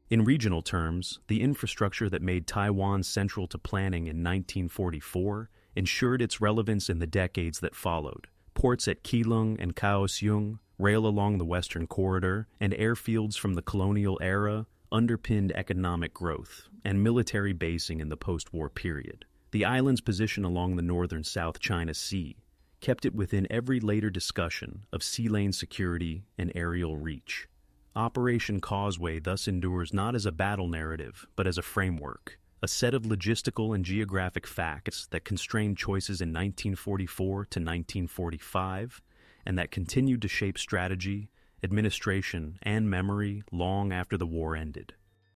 In regional terms, the infrastructure that made Taiwan central to planning in 1944 ensured its relevance in the decades that followed. Ports at Keelung and Kaohsiung, rail along the Western Corridor, and airfields from the colonial era underpinned economic growth and military basing in the post-war period. The island's position along the northern South China Sea kept it within every later discussion of sea lane security and aerial reach. Operation Causeway thus endures not as a battle narrative, but as a framework, a set of logistical and geographic facts that constrained choices in 1944 to 1945, and that continued to shape strategy, administration, and memory long after the war ended.